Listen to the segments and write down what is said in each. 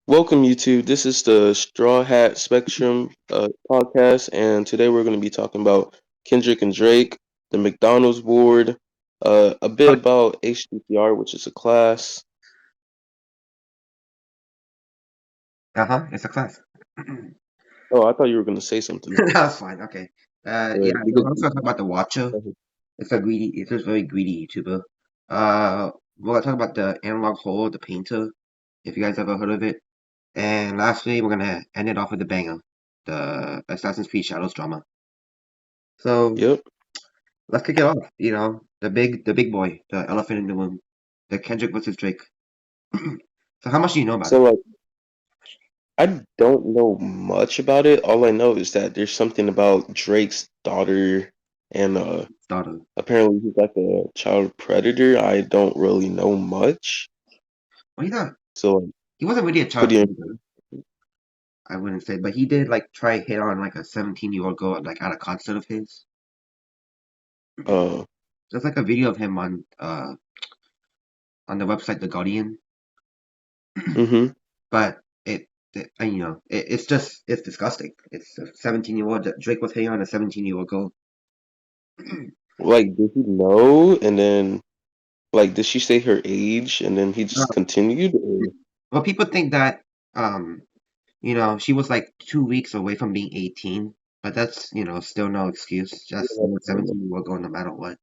Welcome, YouTube. This is the Strawhat Spectrum podcast, and today we're going to be talking about Kendrick and Drake, the McDonald's board, a bit about HTTR, which is a class. It's a class. Oh, I thought you were going to say something. That's fine. Okay. Yeah. Because We'll also talk about the Watcher. It's a very greedy YouTuber. We're gonna talk about the Analog Hole, the Painter, if you guys ever heard of it. And lastly, we're gonna end it off with the banger, the Assassin's Creed Shadows drama. So yep. let's kick it off. The big boy, the elephant in the room, the Kendrick versus Drake. So how much do you know about So, it? I don't know much about it. All I know is that there's something about Drake's daughter, and Starter. apparently he's like a child predator. I don't really know much. Well, So, he wasn't really a child pretty. predator, I wouldn't say, but he did like try hit on like a 17-year-old girl like at a concert of his. Uh, There's like a video of him on the website The Guardian, mm-hmm. but it's disgusting. It's a 17-year-old that Drake was hitting on a 17-year-old girl. Like, did he know? And then, like, did she say her age? And then he just continued? Or, Well, people think that um she was like 2 weeks away from being 18, but that's still no excuse. Just a 17-year-old girl, no matter what.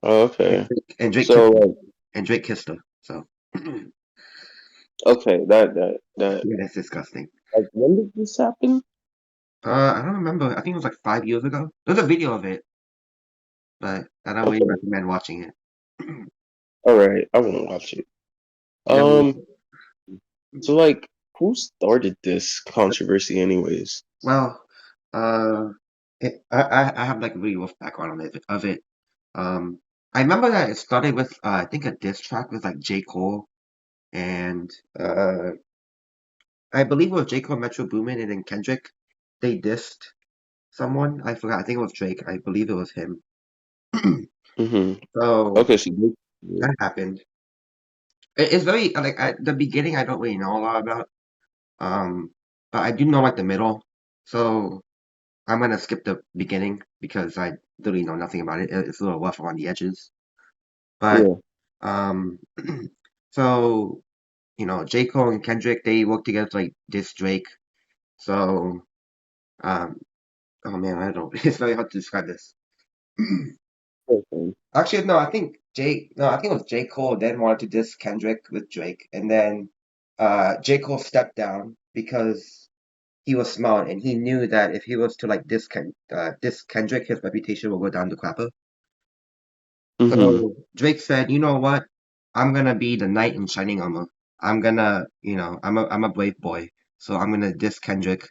oh, And okay. Drake, and Drake So, kissed her. like, And Drake kissed her. So okay, that, yeah, that's disgusting. like, when did this happen? I don't remember. I think it was like 5 years ago. There's a video of it, but I don't really Okay, recommend watching it. all right, I won't watch it. Never. Um, so, like, who started this controversy, anyways? Well, uh, I have like a really rough background on it. Um, I remember that it started with I think a diss track with like J. Cole and I believe it was J. Cole, Metro Boomin, and then Kendrick. They dissed someone. I forgot. I think it was Drake. I believe it was him. Mm-hmm. So Okay, so, yeah. that happened. It's very like at the beginning. I don't really know a lot about. Um, but I do know like the middle. So I'm gonna skip the beginning because I literally know nothing about it. It's a little rough around the edges. But Yeah. um, so J. Cole and Kendrick they work together to like diss Drake. So um, oh man, I don't. It's very hard to describe this. Okay. Actually, no, I think No, I think it was J. Cole then wanted to diss Kendrick with Drake, and then J. Cole stepped down because he was smart and he knew that if he was to like diss Kendrick, his reputation will go down the crapper. Mm-hmm. So Drake said, "You know what? I'm gonna be the knight in shining armor. I'm gonna, I'm a brave boy. So I'm gonna diss Kendrick."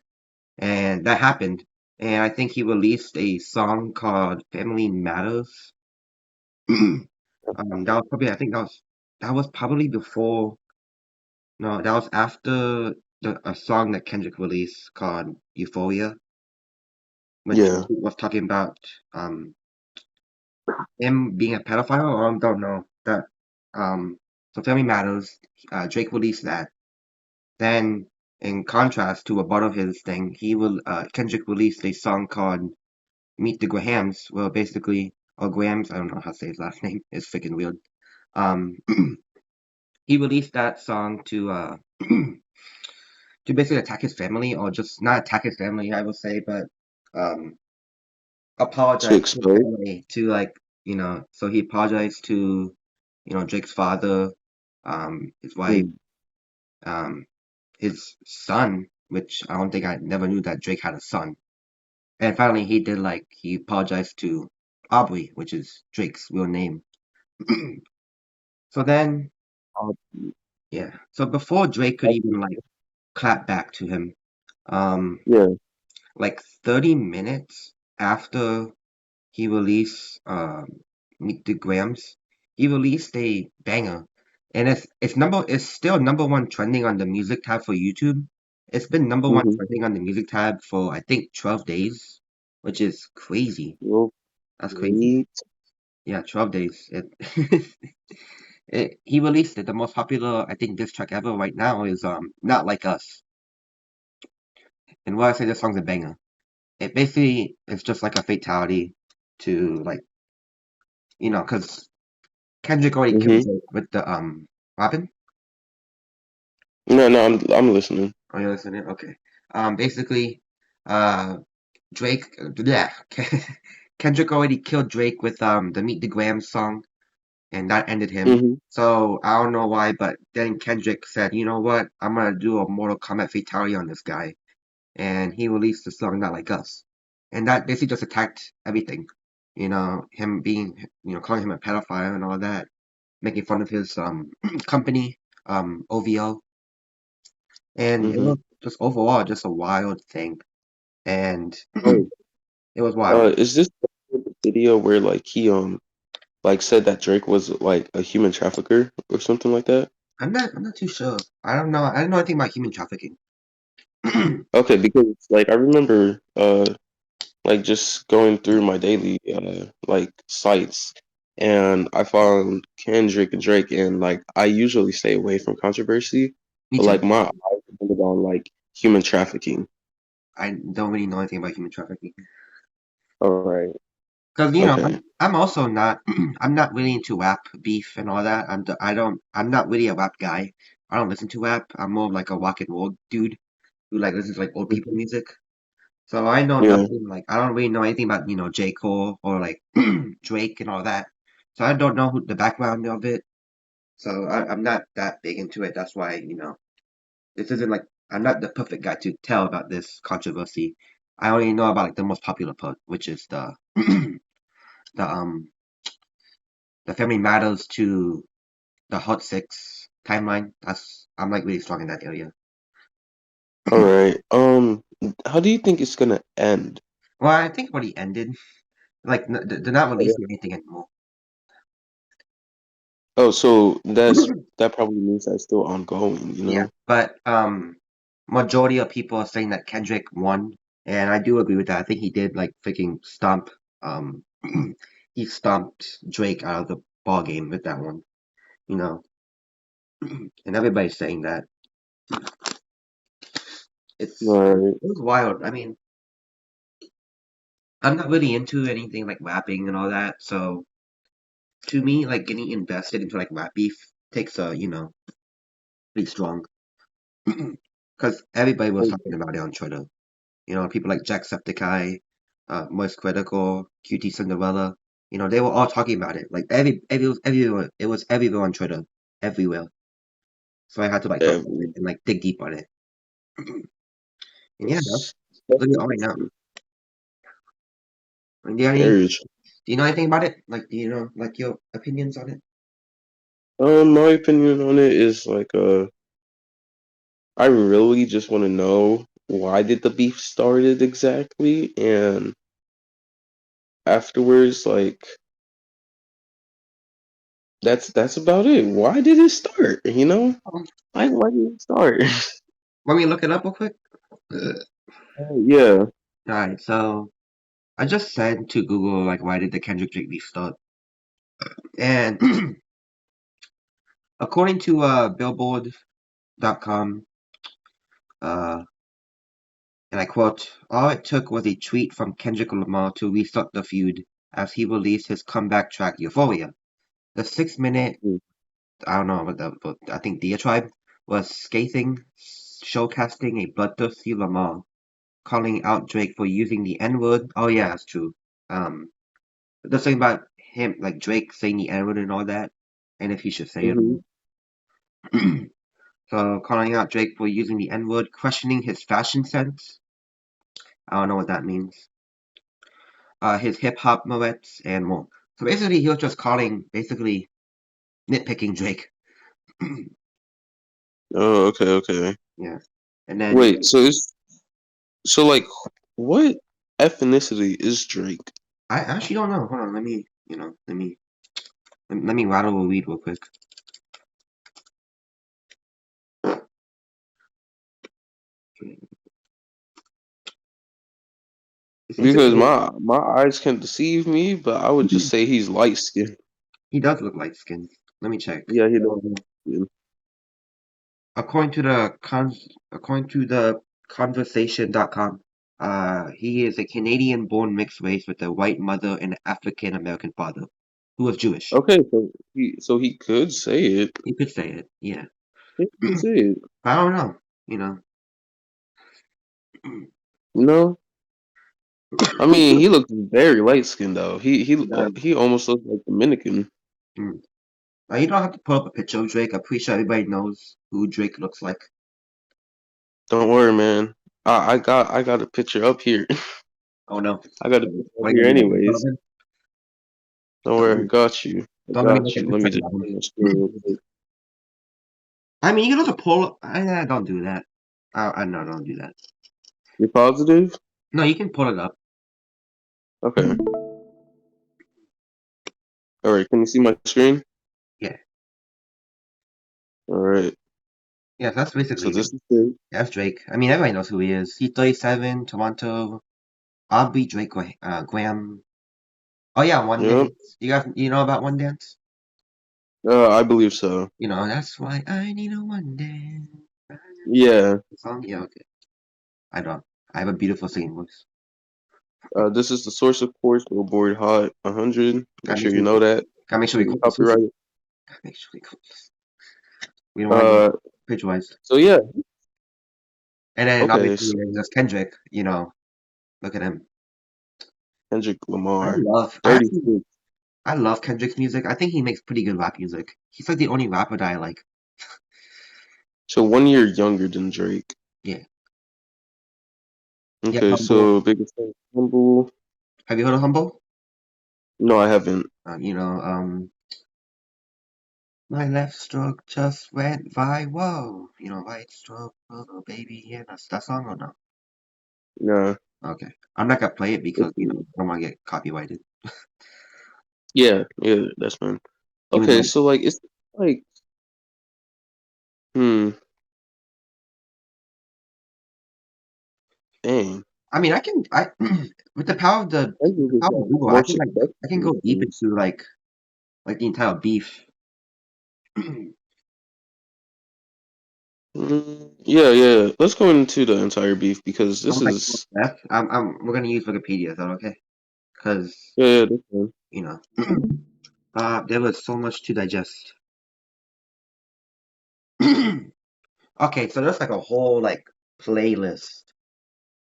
And that happened. And I think he released a song called Family Matters. That was probably, I think that was probably before, no, that was after a song that Kendrick released called Euphoria, which Yeah. was talking about um him being a pedophile, or I don't know that. So Family Matters, Drake released that. Then, in contrast to a part of his thing, Kendrick released a song called "Meet the Grahams," where basically, or Grahams, I don't know how to say his last name. It's freaking weird. Um, he released that song to basically attack his family, or just not attack his family, I would say, but um, To apologize to his expose? family, to like, so he apologized to, Drake's father, his wife, Mm. um, his son, which I don't think I never knew that Drake had a son. And finally, he apologized to Aubrey, which is Drake's real name. So then, yeah. So before Drake could even like clap back to him, um, Yeah. like 30 minutes after he released Meet the Grams, he released a banger. And it's still number one trending on the music tab for YouTube. It's been number one Mm-hmm. trending on the music tab for I think 12 days, which is crazy. Real That's crazy. great. Yeah, 12 days. He released it. The most popular, I think, diss track ever right now is "Not Like Us." And why I say this song's a banger. It basically is just like a fatality to like because Kendrick already killed Mm-hmm. Drake with the Robin. No, no, I'm listening. Are you listening? Okay. Basically, uh, Drake, yeah, Kendrick already killed Drake with the Meet the Grams song, and that ended him. Mm-hmm. So I don't know why, but then Kendrick said, you know what? I'm gonna do a Mortal Kombat fatality on this guy, and he released the song "Not Like Us," and that basically just attacked everything. Him being, calling him a pedophile and all that, making fun of his company, OVO, and it Mm-hmm. was just overall just a wild thing, and Oh, it was wild. is this the video where like he like said that Drake was like a human trafficker or something like that? I'm not too sure. I don't know. I don't know anything about human trafficking. Okay, because like I remember like just going through my daily like sites and I found Kendrick and Drake and like I usually stay away from controversy, Me but like too. my eyes are on like human trafficking. I don't really know anything about human trafficking. All right. Because Okay. I'm also not I'm not really into rap beef and all that. I'm not really a rap guy. I don't listen to rap. I'm more of like a rock and roll dude who like listens to like old people Mhm. music. So I know Yeah. nothing like I don't really know anything about J. Cole or like Drake and all that. So I don't know the background of it. So I'm not that big into it. That's why this isn't like I'm not the perfect guy to tell about this controversy. I only know about like the most popular part, which is the the the Family Matters to the Hot Six timeline. I'm like really strong in that area. All right. How do you think it's gonna end? Well, I think it already ended. Like they're not Okay. releasing anything anymore. Oh, so that probably means that's still ongoing, you Yeah, know? but majority of people are saying that Kendrick won, and I do agree with that. I think he did like freaking stomp um he stomped Drake out of the ball game with that one, you know. And everybody's saying that. It Right. was wild. I mean, I'm not really into anything like rapping and all that, so to me, like getting invested into like rap beef takes pretty strong. Because everybody was talking about it on Twitter. People like Jacksepticeye, Moist Critical, QT Cinderella. They were all talking about it. Like everyone, it was everywhere on Twitter, everywhere. So I had to like talk about it Every and like dig deep on it. And yeah, that's that's really all right now. interesting. And do you, have any, Very do you know anything about it? Like, do you know like your opinions on it? My opinion on it is like I really just want to know why did the beef started exactly, and afterwards, like that's about it. Why did it start? You know, Um, like why did it start? Let me look it up real quick. Yeah. Alright, so I just said to Google like why did the Kendrick Drake beef start? And according to Billboard.com, uh, and I quote, all it took was a tweet from Kendrick Lamar to restart the feud as he released his comeback track Euphoria. The 6 minute, Mm. I don't know what but I think diatribe was scathing, showcasing a bloodthirsty Lamar, calling out Drake for using the N-word. Oh yeah, that's true. Um, the thing about him, like Drake saying the N-word and all that, and if he should say it or Mm-hmm. not. So calling out Drake for using the N-word, questioning his fashion sense. I don't know what that means. His hip hop moets and more. So basically, he was just basically nitpicking Drake. Oh, okay, okay. Yeah, and then Wait, so like what ethnicity is Drake? I actually don't know. Hold on, let me rattle a weed real quick. It's Because interesting. my eyes can deceive me, but I would just say he's light skinned. He does look light skinned. Let me check. Yeah, he don't. According to the conversation.com, he is a Canadian-born mixed race with a white mother and an African-American father who was Jewish. Okay, so he could say it. You could say it, yeah. He could say it. I don't know, you know. No, I mean he looks very light skinned though. He does. He almost looks like Dominican. Mm. You don't have to pull up a picture of Drake. I'm pretty sure everybody knows who Drake looks like. Don't worry, man. I got a picture up here. Oh no. I got a picture up What are you here gonna do? Make fun of anyways. him? Don't Don't, worry, I got you. I don't let me got make a you. Let diss me track just about him. share my screen real quick. I mean, you can also pull. Don't do that. No, don't do that. You're positive? No, you can pull it up. Okay. All right. Can you see my screen? Yeah, All right. yeah. That's So basically this him. is Drake. That's Drake. I mean, everybody knows who he is. He's 37, Toronto. Aubrey Drake, Graham. Oh yeah, One Yep. Dance. You know about One Dance? I believe so. You know, that's why I need a one dance. Yeah. The song? Yeah, okay. I don't. I have a beautiful singing voice. This is the source, of course, Billboard Hot 100. Make Gotta sure make you sure, know that. gotta make sure we It's quote this. copyrighted. Gotta make sure we quote this. We don't want to get Uh. pitch wise. So yeah. And then Okay. obviously So there's Kendrick. You know, look at him. Kendrick I Lamar, love. I actually 36. I love Kendrick's music. I think he makes pretty good rap music. He's like the only rapper that I like. So 1 year younger than Drake. Yeah. Yeah, Okay. Humble. So biggest thing, Humble. Have you heard of Humble? No, I haven't. You know, my left stroke just went viral. You know, right stroke, little baby. Yeah, that's that song or no? Nah. Okay. I'm not gonna play it because, Let's you know, see. I don't want to get copyrighted. Yeah. Yeah. That's fine. Give me Okay. one. So like it's like hmm. Dang. I mean, I with the power of Kendrick has got Google, more success I can than go deep him. into like the entire beef. Yeah, yeah. Let's go into the entire beef because How this much is left? We're gonna use Wikipedia. Is that okay? Because yeah, yeah, that's fine. you know, there was so much to digest. Okay, so there's like a whole like playlist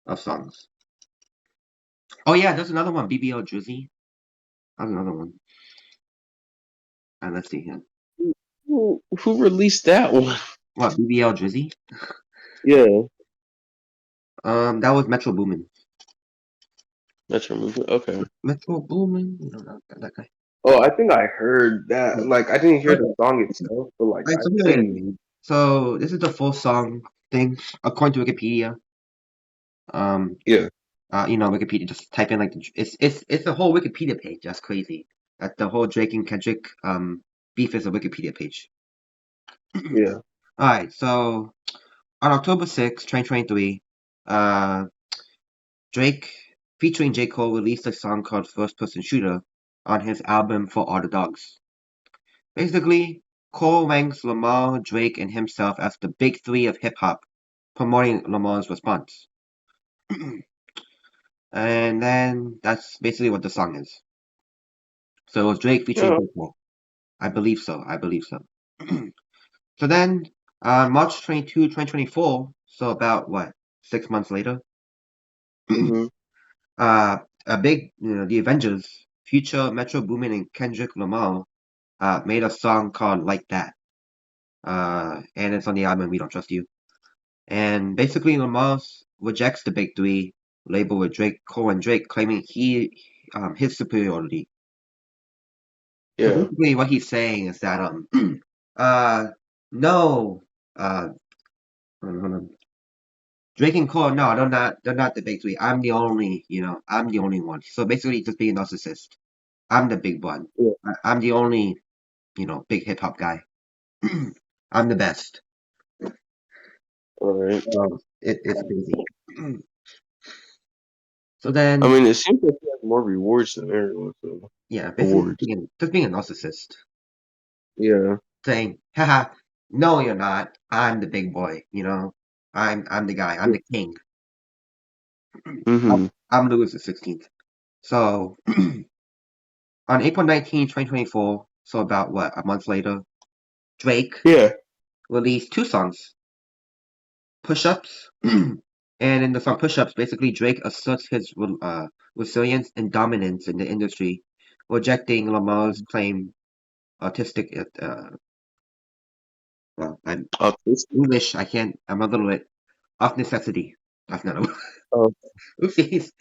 of songs. Oh yeah, there's another one, BBL Drizzy. That's another one. And let's see here. Who released that one? What, BBL Drizzy? Yeah, That was Metro Boomin. Metro Movement. Okay. Metro Boomin, you know that guy. Oh, I think I heard that. Like, I didn't hear the Okay. song itself, but like, Alright, I so here it is. think So this is the full song thing according to Wikipedia. Um, yeah, you know, Wikipedia. Just type in like it's a whole Wikipedia page. That's crazy. That the whole Drake and Kendrick beef is a Wikipedia page. yeah. All right, so on October 6th, 2023, uh, Drake featuring J. Cole released a song called First Person Shooter on his album For All the Dogs. Basically, Cole ranks Lamar, Drake, and himself as the big three of hip hop, promoting Lamar's response. And then that's basically what the song is. So it was Drake featuring Yeah. J. Cole. I believe so. I believe so. So then, March 22, 2024, so about what, 6 months later, Mm-hmm. a big, the Avengers, Future, Metro Boomin, and Kendrick Lamar, made a song called Like That. And it's on the album We Don't Trust You. And basically, Lamar rejects the big three label with Drake, Cole, and Drake, claiming his superiority. So Yeah. basically, what he's saying is that uh, no, uh, hold on. Drake and Cole, no, they're not the big three. I'm the only one. So basically, just being a narcissist. I'm the big one. Yeah. I'm the only, big hip hop guy. I'm the best. All right. It's crazy. So I then, mean, it seems like he has more rewards than everyone. So yeah, basically awards. just being a narcissist. Yeah. saying, haha, no, you're not. I'm the big boy, you know? I'm the guy. I'm Yeah. the king. Mhm. I'm Louis the 16th. So on April 19th, 2024, so about what, a month later, Drake Yeah. released two songs, Push-Ups, and in the song Push-Ups, basically Drake asserts his resilience and dominance in the industry, rejecting Lamar's claim artistic, well, I'm Autistic. English, I can't, I'm a little bit off necessity. That's not a Oh, oopsies.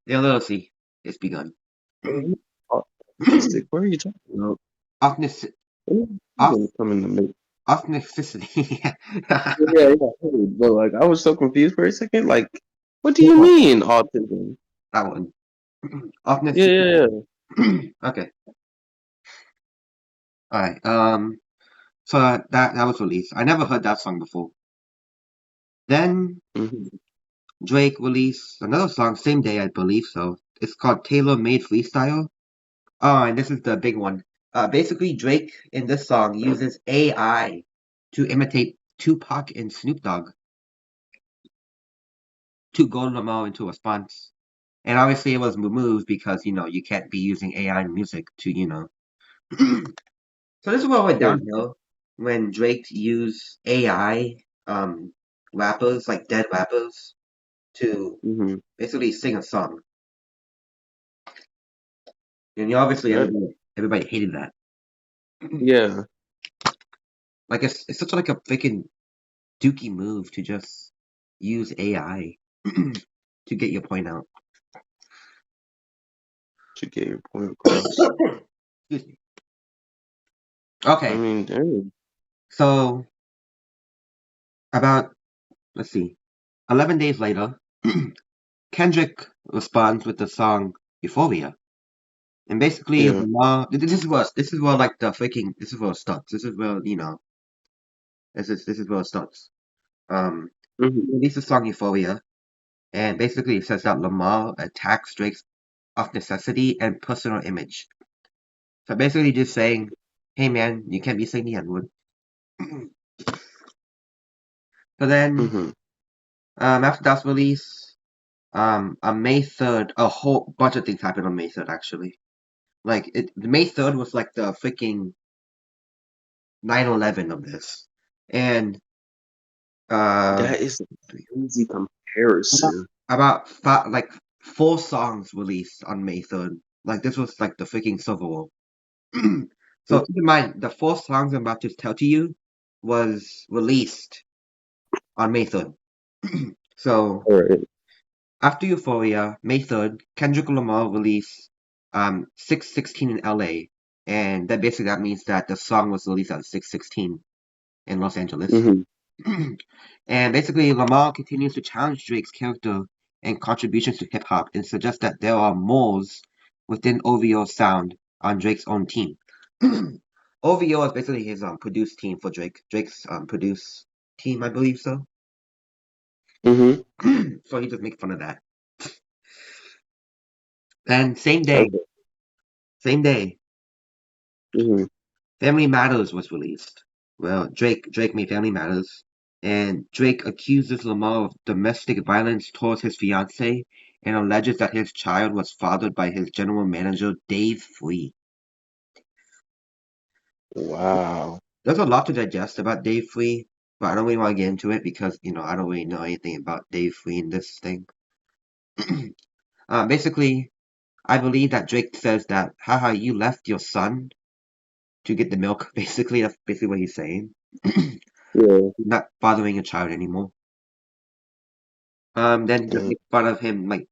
The literacy is begun. autistic. What are you talking about? Off, nece- I'm off, gonna come in the mix. off necessity. Yeah, yeah. Hey, but like, I was so confused for a second. Like, what do Which you one? mean autism? That one. Off Yeah, necessity. yeah, Okay. Alright. So that was released. I never heard that song before. Then yeah. Hmm. Drake released another song same day, I believe so. It's called Tailor Made Freestyle. Oh, and this is the big one. Basically, Drake in this song uses AI to imitate Tupac and Snoop Dogg to goad Lamar into a response. And obviously, it was removed because you can't be using AI in music to. So this is what went Yeah. downhill when Drake used AI rappers like dead rappers to Hmm. basically sing a song. And obviously That. everybody hated that. Yeah. Like it's such like a freaking dookie move to just use AI to get your point out. To get your point across. Excuse me. I Okay, mean, dang. so about let's see, 11 days later, Kendrick responds with the song Euphoria. And basically, Yeah. Lamar, this is where like the freaking this is where it starts. This is where this is where it starts. He Hmm. released the song Euphoria, and basically it says that Lamar attacks Drake's of necessity and personal image. So basically, just saying, "Hey man, you can't be saying the N-word." So then, Hmm. after that's release, on May 3rd, a whole bunch of things happened on May 3rd. Actually, like May 3rd was like the freaking 9/11 of this, and uh, That is a crazy about comparison. like four songs released on May 3rd. Like this was like the freaking Civil War. So keep in mind, the four songs I'm about to tell to you was released on May 3rd. So All right. after Euphoria, May 3rd, Kendrick Lamar released 616 in LA. And that means that the song was released at 616 in Los Angeles. Hmm. And basically, Lamar continues to challenge Drake's character and contributions to hip hop and suggests that there are moles within OVO's sound on Drake's own team. OVO is basically his produced team for Drake. Drake's produced team, I believe so. Hmm. So he just makes fun of that. And same day, Hmm. Family Matters was released. Well, Drake made Family Matters, and Drake accuses Lamar of domestic violence towards his fiancee and alleges that his child was fathered by his general manager Dave Free. Wow. There's a lot to digest about Dave Free, but I don't really want to get into it because I don't really know anything about Dave Free in this thing. Basically, I believe that Drake says that, haha, you left your son to get the milk. Basically, that's basically what he's saying. Yeah. Not bothering a child anymore. Then he just Yeah. makes fun of him like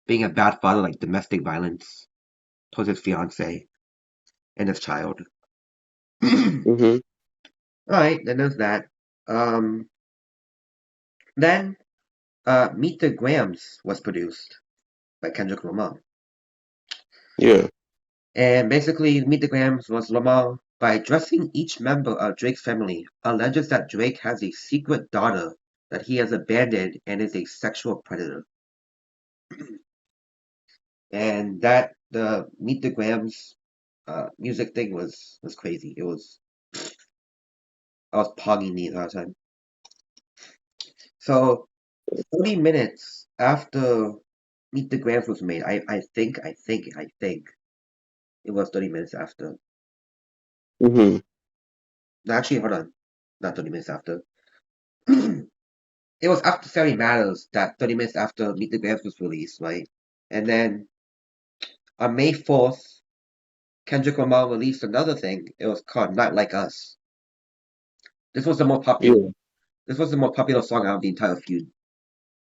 being a bad father, like domestic violence towards his fiance and his child. Hmm. Alright, then there's that. Um, then Meet the Grahams was produced by Kendrick Lamar. Yeah. And basically, Meet the Grahams was Lamar, by addressing each member of Drake's family, alleges that Drake has a secret daughter that he has abandoned and is a sexual predator. And that the Meet the Grahams music thing was crazy. It was. I was pogging the entire time. So 30 minutes after Meet the Grams was made, I think it was 30 minutes after. Mm-hmm. No, actually, hold on. Not 30 minutes after. It was after Family Matters that 30 minutes after Meet the Grams was released, right? And then on May 4th, Kendrick Lamar released another thing. It was called Not Like Us. This was the more popular. Yeah. This was the more popular song out of the entire feud.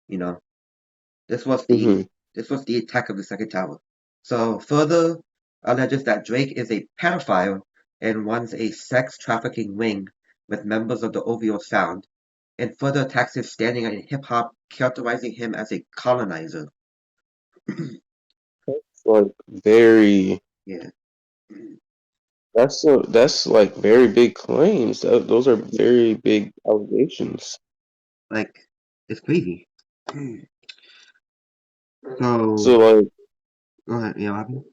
You know, this was the Mm-hmm. this was the attack of the second tower. So further alleges that Drake is a pedophile and runs a sex trafficking ring with members of the OVO sound, and further attacks his standing in hip hop, characterizing him as a colonizer. It's like very. Yeah, That's like very big claims. Those are very big allegations. like it's crazy. So So like, go ahead. Yeah, what happened?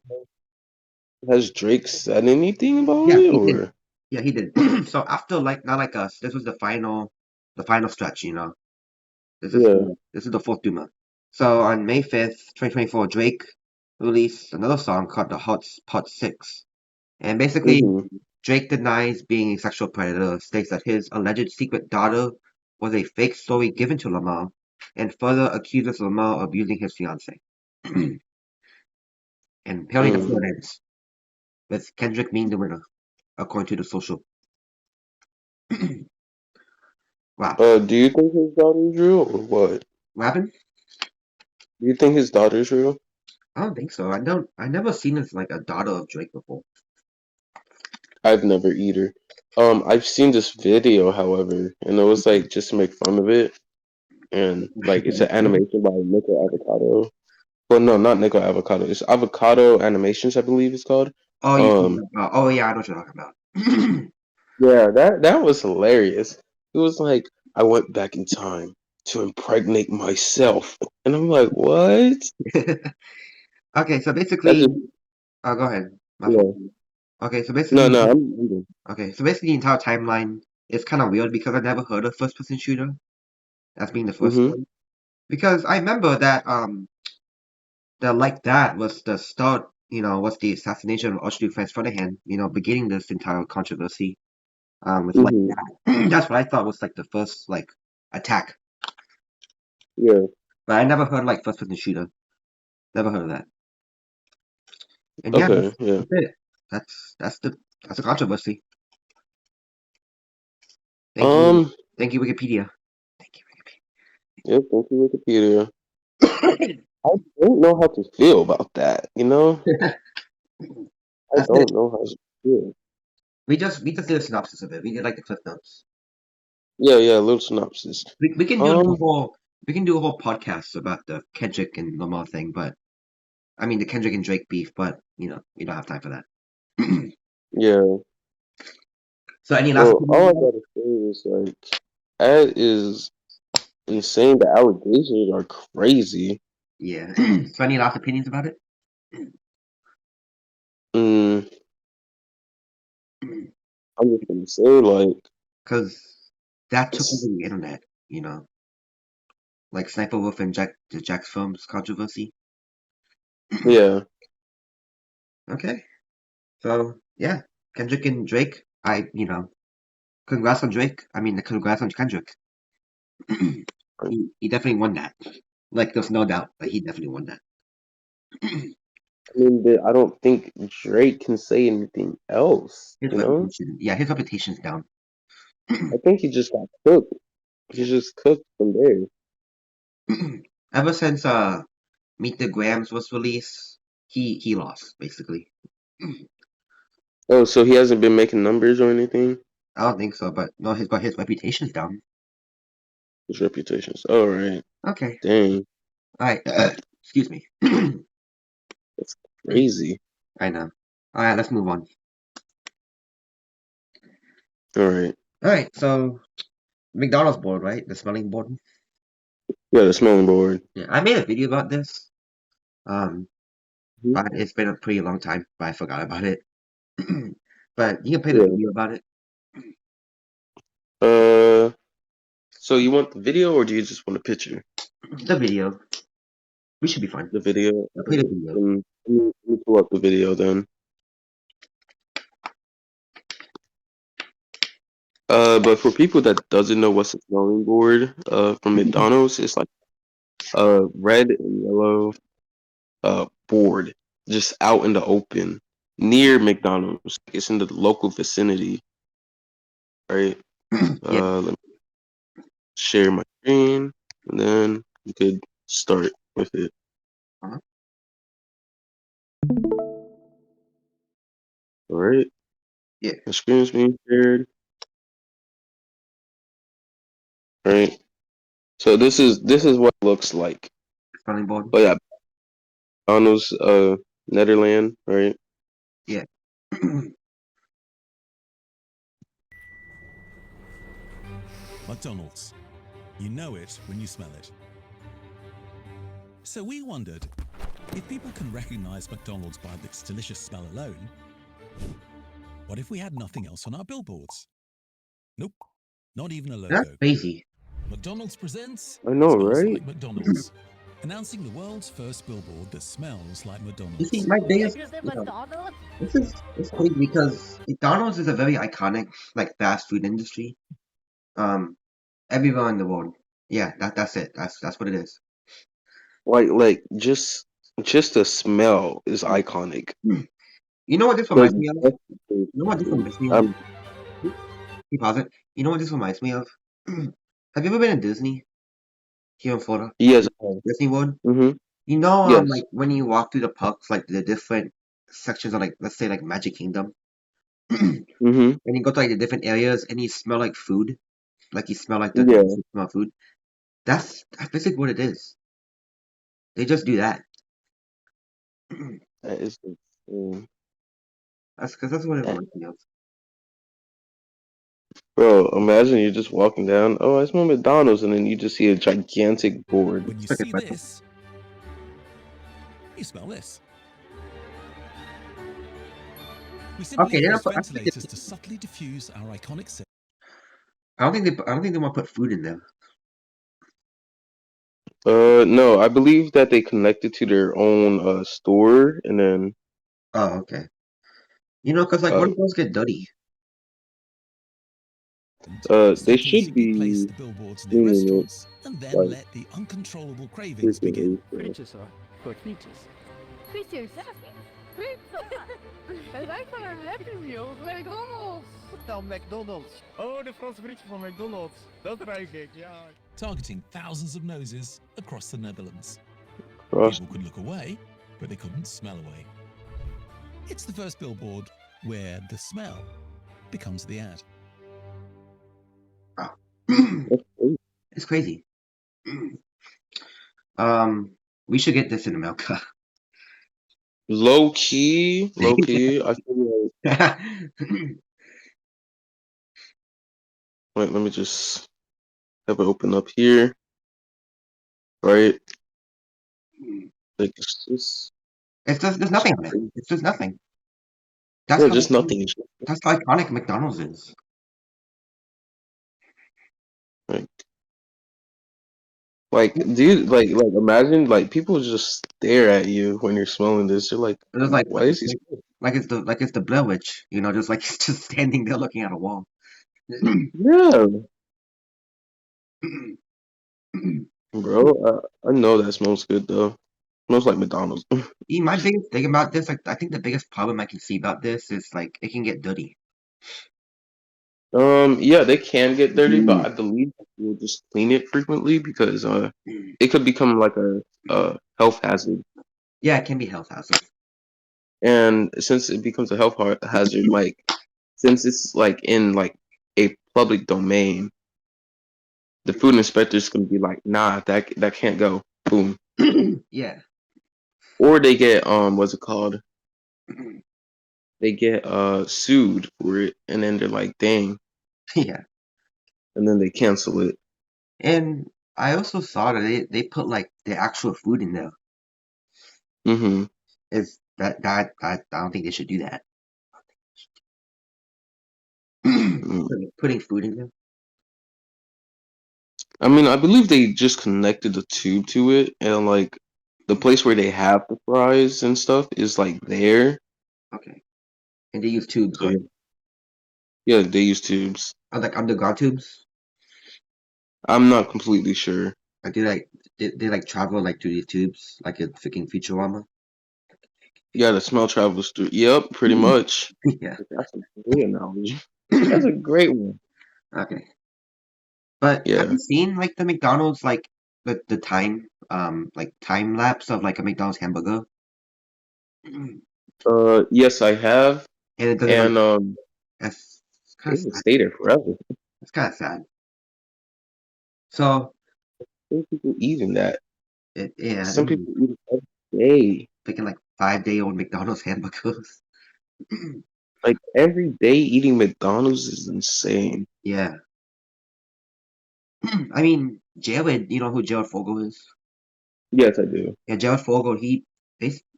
has Drake said anything about Yeah, it he did. or? Yeah, he did. So after like Not Like Us, this was the final stretch. Yeah. This is the fourth Duma. So on May 5th, 2024, Drake released another song called The Hot Pot 6. And basically, Mm-hmm. Drake denies being a sexual predator, states that his alleged secret daughter was a fake story given to Lamar, and further accuses Lamar of abusing his fiancée. And apparently that's Mm. where it ends, with Kendrick being the winner, according to the social. Wow. Do you think his daughter's real or what? What happened? Do you think his daughter's real? I don't think so. I never seen this like a daughter of Drake before. I've never either. I've seen this video, however, and it was like just to make fun of it, and like it's an animation by Nico Avocado. Well, no, not Nico Avocado. It's Avocado Animations, I believe it's called. Oh, you Um, talking about? Oh, yeah, I know what you're talking about. yeah, that was hilarious. It was like I went back in time to impregnate myself, and I'm like, what? Okay, so That basically, just go ahead. My fault. yeah. Okay, so No, basically, no, I'm done. the entire timeline is kind of weird because I never heard of first-person shooter as being the first Mm-hmm. one. Because I remember that the like that was the start. Was the assassination of Archduke Franz Ferdinand. Beginning this entire controversy. With like Mm-hmm. that. That's what I thought was like the first like attack. Yeah. But I never heard like first-person shooter. Never heard of that. And yeah, Okay. Yeah. that's it. That's the controversy. Thank you, Um. thank you, Wikipedia. Thank you, Yeah. Thank you, Wikipedia. Wikipedia. I don't know how to feel about that. I That's it. don't know how to feel. We just did a synopsis of it. We did like the cliff notes. Yeah. Yeah. A little synopsis. We can do like a Um. whole we can do a whole podcast about the Kendrick and Lamar thing, but I mean the Kendrick and Drake beef, but we don't have time for that. Yeah. So any last Well, opinions all I on gotta say is like that is insane. The allegations are crazy. it? Yeah. So any last opinions about it? Mm, I'm just gonna say like Because that took over it's the internet, like Sniper Wolf and the Jack's Films controversy. yeah. Okay. So yeah, Kendrick and Drake. Congrats on Drake. I mean, congrats on Kendrick. He definitely won that. Like, there's no doubt that he definitely won that. I mean, I don't think Drake can say anything else. His reputation, yeah, his reputation's down. I think he just got cooked. He just cooked from there. Ever since Meet the Grams was released, he lost basically. Oh, so he hasn't been making numbers or anything? I don't think so, but no, his reputation's down. His reputation's all right. Okay, Dang, all right. Excuse me. that's crazy. I know. All right, let's move on. All right. All right, so McDonald's board, right? The smelling board. Yeah, the smelling board. Yeah, I made a video about this. Um, Mhm. but it's been a pretty long time, but I forgot about it. But you can play the Yeah. video about it. Uh, so you want the video or do you just want a picture? The video. We should be fine. The video. I'll play the video. Let me pull up the video then. But for people that doesn't know what's a smelling board, from McDonald's, it's like a red and yellow board just out in the open near McDonald's. It's in the local vicinity, right? Yeah. Let me share my screen and then you could start with it. Uh-huh. All right. Yeah. The screen is being shared. All right. So this is what it looks like. Spelling board. But yeah, McDonald's Netherlands, right? Yeah. McDonald's. You know it when you smell it. So we wondered, if people can recognize McDonald's by its delicious smell alone, what if we had nothing else on our billboards? Nope, not even a That's logo. crazy. McDonald's presents I know, Smells right? Like McDonald's, announcing the world's first billboard that smells like You see, McDonald's. my biggest. Did you say McDonald's? It's crazy because McDonald's is a very iconic like fast food industry. Um, everywhere in the world. Yeah, that's it. That's what it is. Like just the smell is iconic. You know what this But reminds me of? You know what this reminds me of? I'm Can you pause it? You know what this reminds me of? Have you ever been to Disney here in Florida? yes. Disney World? Mm-hmm. You know, Yes. like when you walk through the parks, like the different sections of like, let's say like Magic Kingdom, and Mm-hmm. you go to like the different areas and you smell like food, like you smell like the Yeah. smell of food. That's basically what it is. They just do that. That is insane. That's because that's what it That- reminds me of. Bro, imagine you're just walking down. Oh, I smell McDonald's, and then you just see a gigantic board. When you It's like a see pretzel. this, you smell this. We simply Okay, then use I think ventilators to subtly diffuse our iconic scent. I don't think they want to put food in there. No, I believe that they connected to their own store, and then Oh, okay. You know, because like, what uh if those get dirty? So they we can should simply place be the billboards near cleaning it restaurants and then like let the uncontrollable cravings begin. frequently. So. Frietjes hoor. Voor frietjes. Frietjes? Pizza! Het lijkt wel een Happy Meal. McDonald's! Dan McDonald's. Oh, de Franse frietje van McDonald's. Dat ruik ik, ja. Targeting thousands of noses across the Netherlands. Cross. People could look away, but they couldn't smell away. It's the first billboard where the smell becomes the ad. It's crazy. We should get this in America. Low key. I feel like. Wait, let me just have it open up here. Right, like it's just It's just there's nothing on it. It's just nothing. That's yeah, how just nothing. that's how iconic McDonald's is. Like, dude, like imagine like people just stare at you when you're smelling this. You're like, It's like why is he? like it's the Blair Witch, you know, just like it's just standing there looking at a wall. Yeah, bro. I know that smells good though. Smells like McDonald's. My biggest thing about this, like I think the biggest problem I can see about this is like it can get dirty. Yeah, they can get dirty, but I believe we'll just clean it frequently because it could become like a health hazard. Yeah, it can be health hazard. And since it becomes a health hazard, like since it's like in like a public domain, the food inspector's gonna be like, nah, that can't go. Boom. Yeah. Or they get what's it called? They get sued for it, and then they're like, dang, Yeah. and then they cancel it. And I also saw that they put like the actual food in there. Mm-hmm. Is that I don't think they should do that. Mm. Putting food in there. I mean, I believe they just connected the tube to it, and like the place where they have the fries and stuff is like there. Okay. And they use tubes, So right? yeah, they use tubes. Or like underground tubes? I'm not completely sure. Like they like travel like through these tubes like a freaking Futurama? Yeah, the smell travels through. Yep, pretty much. Yeah. That's a great analogy. That's a great one. Okay. But have Yeah. you seen like the McDonald's like the time like time lapse of like a McDonald's hamburger? And Yes, I have, it doesn't like and that's kind they of will sad. stay there forever. It's kind of sad. So Some people eating that. yeah, Some people eat it every day. picking like 5-day-old McDonald's hamburgers. Like every day eating McDonald's is insane. Yeah. I mean, Jared, you know who Jared Fogle is? Yes, I do. Yeah, Jared Fogle,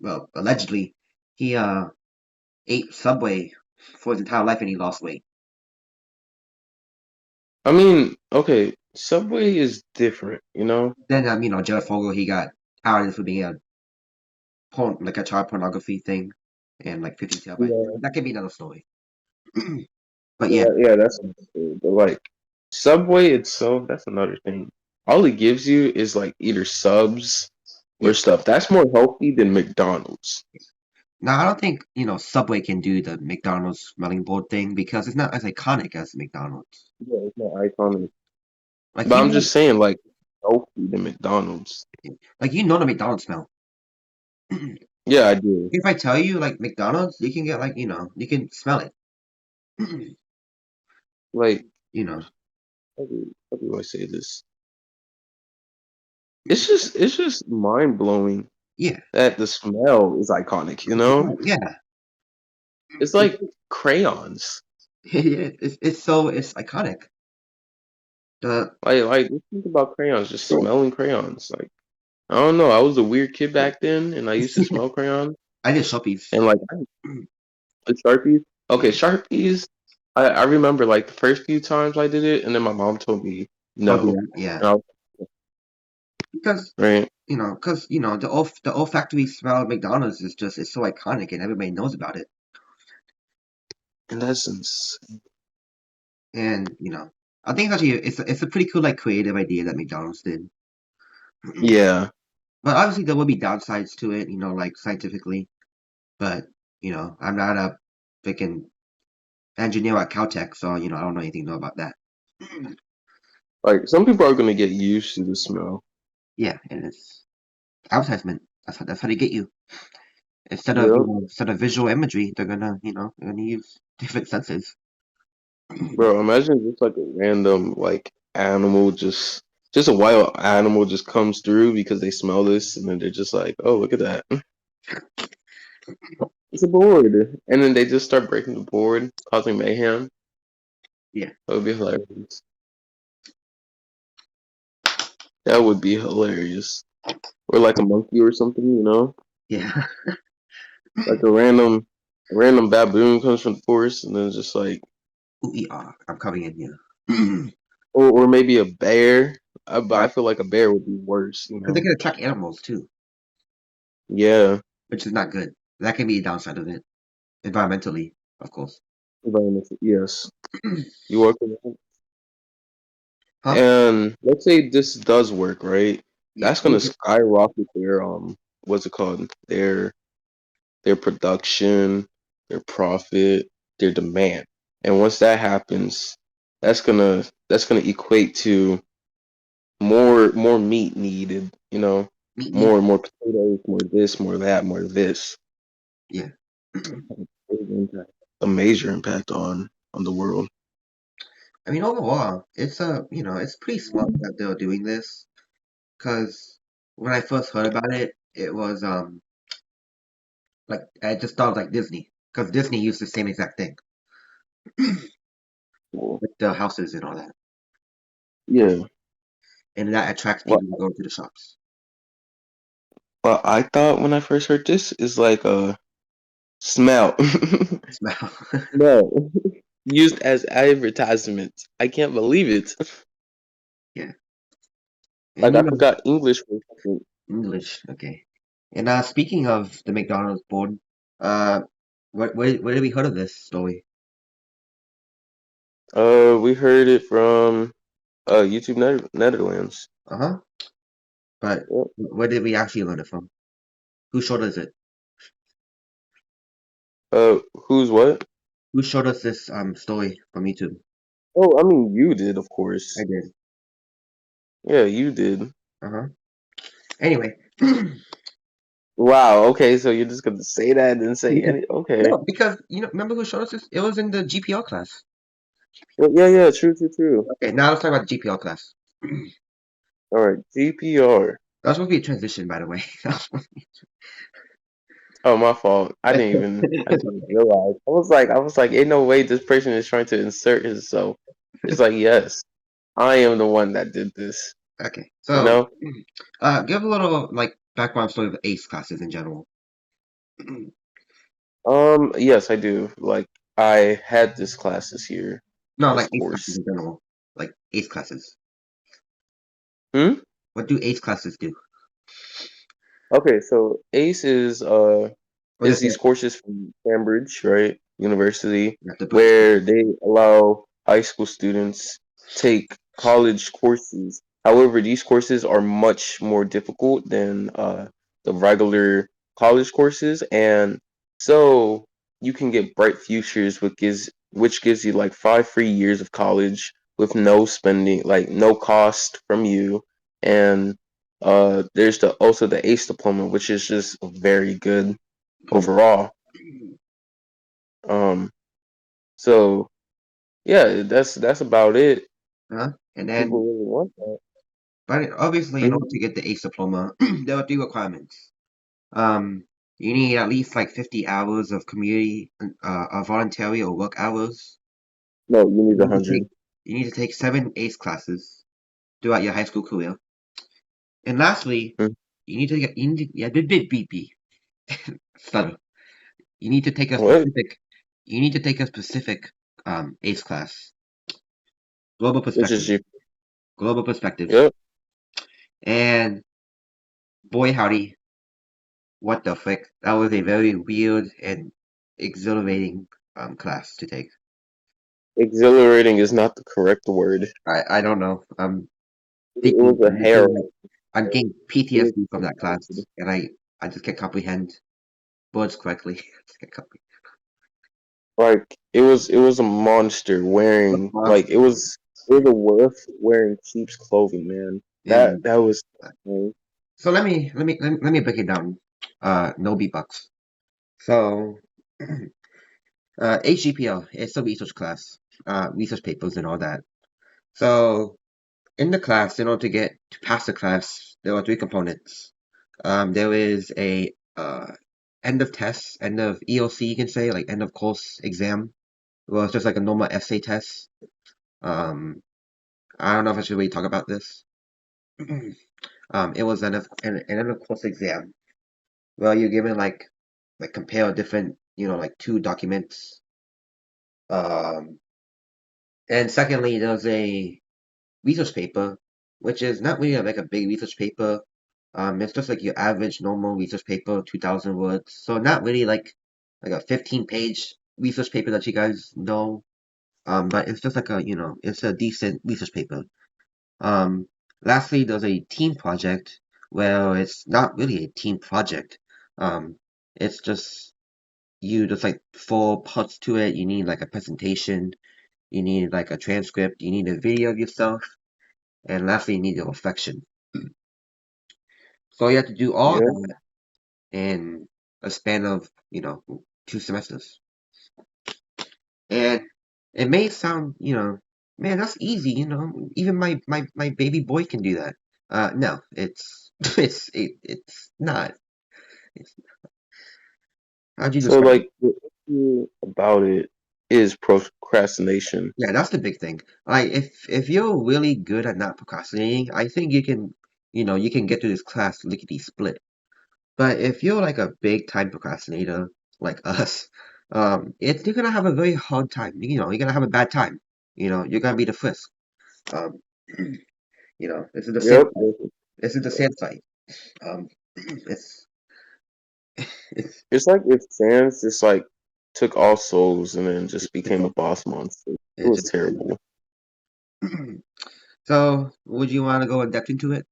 well, allegedly, he ate Subway for his entire life and he lost weight. I mean, okay, Subway is different, you know? Then you know, Jared Fogle, he got outed for being a like a child pornography thing and like 15 terabytes. Yeah, That could be another story. But yeah, yeah, that's understood. But like Subway itself, that's another thing. All it gives you is like either subs yeah. or stuff. That's more healthy than McDonald's. Now I don't think, you know, Subway can do the McDonald's smelling board thing because it's not as iconic as McDonald's. Yeah, it's not iconic. Like But you I'm know, just saying, like, healthy than McDonald's. like you know the McDonald's smell. Yeah, I do. If I tell you like McDonald's, you can get like, you know, you can smell it. Like, You know, how do I say this? It's just mind blowing yeah, that the smell is iconic, you know? yeah. It's like crayons. It's iconic. The Like just think about crayons, just smelling crayons. Like, I don't know. I was a weird kid back then and I used to smell crayons I did Sharpies. and like the Sharpies. Okay, Yeah. Sharpies. I remember like the first few times I did it and then my mom told me Don't do no. that. Yeah, And I was because right. you know the olfactory smell of McDonald's is just it's so iconic and everybody knows about it. In essence. And you know, I think actually it's a pretty cool like creative idea that McDonald's did. Yeah. But obviously there will be downsides to it, you know, like scientifically. But you know, I'm not a freaking engineer at Caltech, so you know I don't know anything about that. Like some people are gonna get used to the smell. Yeah, and it's advertisement. That's how they get you. Yep. Instead of visual imagery, they're gonna use different senses. Bro, imagine just like a random like animal just a wild animal just comes through because they smell this and then they're just like, oh look at that. It's a board. And then they just start breaking the board, causing mayhem. Yeah, That would be hilarious. That would be hilarious. Or like a monkey or something, you know? yeah. Like a random baboon comes from the forest and then it's just like Ooh, I'm coming in here. or maybe a bear. But I Right, feel like a bear would be worse, you because they know? can attract animals too, Yeah. which is not good. That can be a downside of it, environmentally, of course. Yes. You are correct. Huh? And let's say this does work, right? Yeah. That's gonna skyrocket their what's it called? Their production, their profit, their demand. And once that happens, that's gonna equate to more meat needed, you know, Meat meat. more potatoes, more this, more that, more this. Yeah. Big impact. A major impact on the world. I mean, overall, it's it's pretty smart that they're doing this. Cause when I first heard about it, it was like I just thought of like Disney, cause Disney used the same exact thing Well, with the houses and all that, yeah. and that attracts What people to go to the shops. what I thought when I first heard this is like a smell. Smell. No. Used as advertisements. I can't believe it. Yeah. And I forgot English. English, okay. And speaking of the McDonald's board, uh, where did we heard of this story? We heard it from YouTube Netherlands. Uh-huh. But Yep. where did we actually learn it from? Who showed us it? Who's what? Who showed us this story from YouTube? Oh, I mean, you did, of I course. did. Yeah, you did. Uh-huh. Anyway, Wow. Okay, so you're just gonna say that and then say any? Okay. no, because remember who showed us this? It was in the GPL class. Well, yeah, yeah. True, true, true. Okay, now let's talk about the GPL class. All right. GPR. That's supposed to be a transition, by the way. Oh, my fault. I didn't realize. I was like, ain't no way this person is trying to insert himself. It's like, yes, I am the one that did this. Okay, You so know? give a little like background story of AICE classes in general. Yes, I do. Like, I had this class this year, No, of like AICE classes course. in general, like AICE classes. Hmm? What do AICE classes do? Okay, so ACE What is is these it? courses from Cambridge, right? University, You have to put where they allow high school students take college courses. However, these courses are much more difficult than the regular college courses, and so you can get bright futures, which gives you like 5 free years of college with no spending, like no cost from you, and there's also the ACE diploma, which is just very good diploma. overall. Um, so yeah, that's about it. Huh? And People then, really want that. but obviously, in order Mhm. to get the AICE diploma, there are three requirements. Um, you need at least like 50 hours of community, voluntary or work hours. No, you You need a need to take, hundred. you need to take 7 AICE classes throughout your high school career. And lastly, Mm. yeah, beep, stutter. You need to take a What? specific, you need to take a specific, AICE class. Global Which is perspective. you? Global perspective. Yep. And boy howdy, what the frick? That was a very weird and exhilarating class to take. Exhilarating is not the correct word. I don't know. It was a I'm just hair. feeling like I'm getting It was PTSD from that complicated. class, and I just can't comprehend words correctly. I just can't Like it was a monster wearing like comprehend. it was a wolf wearing sheep's clothing, man. And That was so let me break it down. No beatbox. So HGPL, it's a research class, research papers and all that. So in the class, in order to pass the class, there are three components. There is a end of test, end of EOC, you can say, like end of course exam. Well, it's just like a normal essay test. Um, I don't know if I should really talk about this. It was an end of course exam. Well, you're given like compare different, like two documents. Um, and secondly, there's a research paper, which is not really like a big research paper. It's just like your average normal research paper, 2,000 words. So not really like a 15-page research paper that you guys know. But it's just like it's a decent research paper. Um, lastly, there's a team project where it's not really a team project. Um, it's just there's like 4 parts to it. You need like a presentation, you need like a transcript, you need a video of yourself, and lastly, you need a reflection. So you have to do all yeah. that in a span of, 2 semesters. And it may sound, man, that's easy, even my baby boy can do that. No, it's not. It's, how'd you So describe it? like the issue about it is procrastination. Yeah, that's the big thing. Like if you're really good at not procrastinating, I think you can get through this class lickety split. But if you're like a big time procrastinator like us, you're gonna have a very hard time. You're gonna have a bad time. You're gonna be the first. Um, This is the same Yep. site. This is the same site. Um, it's it's It's like if Sans just like took all souls and then just became a boss monster. It it was just terrible. so. Would you want to go in depth into it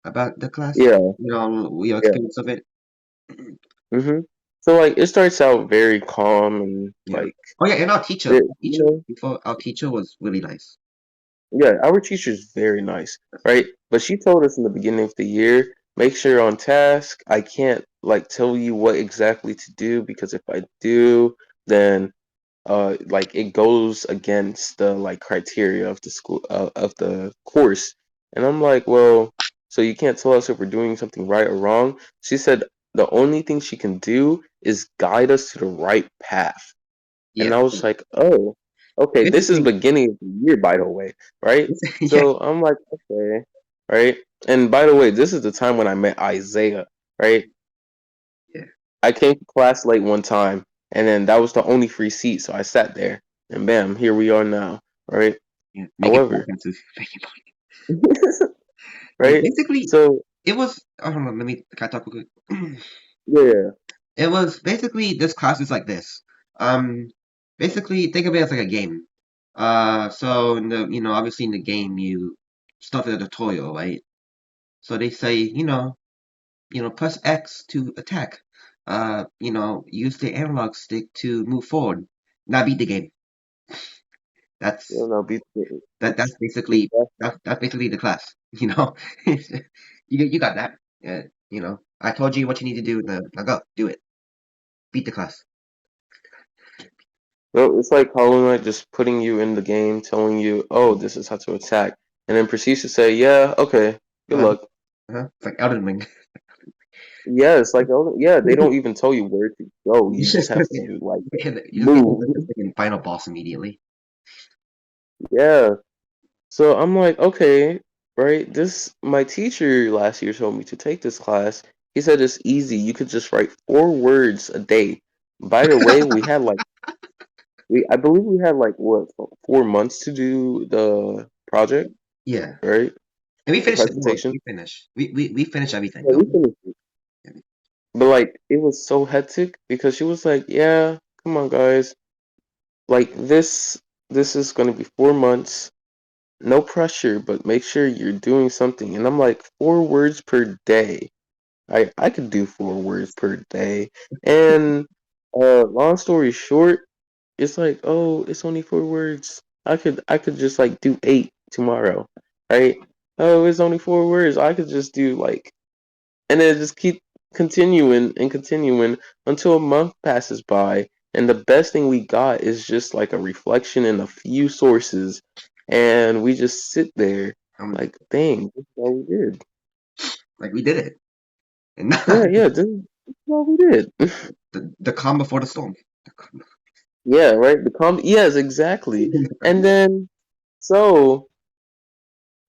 about the class? Yeah, Your yeah. experience of it. hmm So like it starts out very calm and Yeah. like Oh yeah, and it, you know, our teacher was really nice. yeah, our teacher's very nice, right? But she told us in the beginning of the year, make sure you're on task. I can't like tell you what exactly to do because if I do, then like it goes against the like criteria of the school of the course. And I'm like, well, so you can't tell us if we're doing something right or wrong. She said the only thing she can do is guide us to the right path. And Yeah. I was like, oh, okay, this is Basically, beginning of the year, by the way, right? yeah, So I'm like, okay, right? And by the way, this is the time when I met Isaiah, right? yeah, I came to class late one time, and then that was the only free seat, so I sat there, and bam, here we are now, right? yeah. Making However, podcasts is yeah. right? Basically, So, it was. I don't know. Can I talk real quick? yeah, It was basically this class is like this. Um, Basically, think of it as like a game. So in the obviously in the game you start the tutorial, right? So they say press X to attack. Use the analog stick to move forward. Now beat the game. you That's know, be, that's basically exactly. that's basically the class. You got that. Yeah. I told you what you need to do. Now go do it. Beat the class. Well, it's like Hollow Knight just putting you in the game, telling you, oh, this is how to attack, and then proceeds to say, yeah, okay, good Uh, luck. It's like Elden Ring. Yeah, it's like, oh, yeah, they don't even tell you where to go. You You just just have yeah, to like you just get move. the freaking final boss immediately. Yeah. So I'm like, okay, right? This my teacher last year told me to take this class. He said it's easy. You could just write 4 words a day. By the way, we had like we I believe we had like what 4 months to do the project, Yeah, right? and we The finished it. Don't worry, presentation. we finished. We finished everything. Yeah, Don't we worry. finished it. Yeah, But like it was so hectic because she was like, "Yeah, come on, guys. Like this is gonna be 4 months. No pressure, but make sure you're doing something." And I'm like, 4 words per day. I could do 4 words per day. And long story short, it's like, oh, it's only 4 words. I could just like do 8 tomorrow, right? Oh, it's only 4 words. I could just do like, and then just keep continuing and continuing until a month passes by. And the best thing we got is just like a reflection in a few sources, and we just sit there um, like, dang, this is all we did. like we did it, and Yeah, yeah, this is all we did. the calm before the storm. The calm- Yeah, right. Yes, exactly. And then so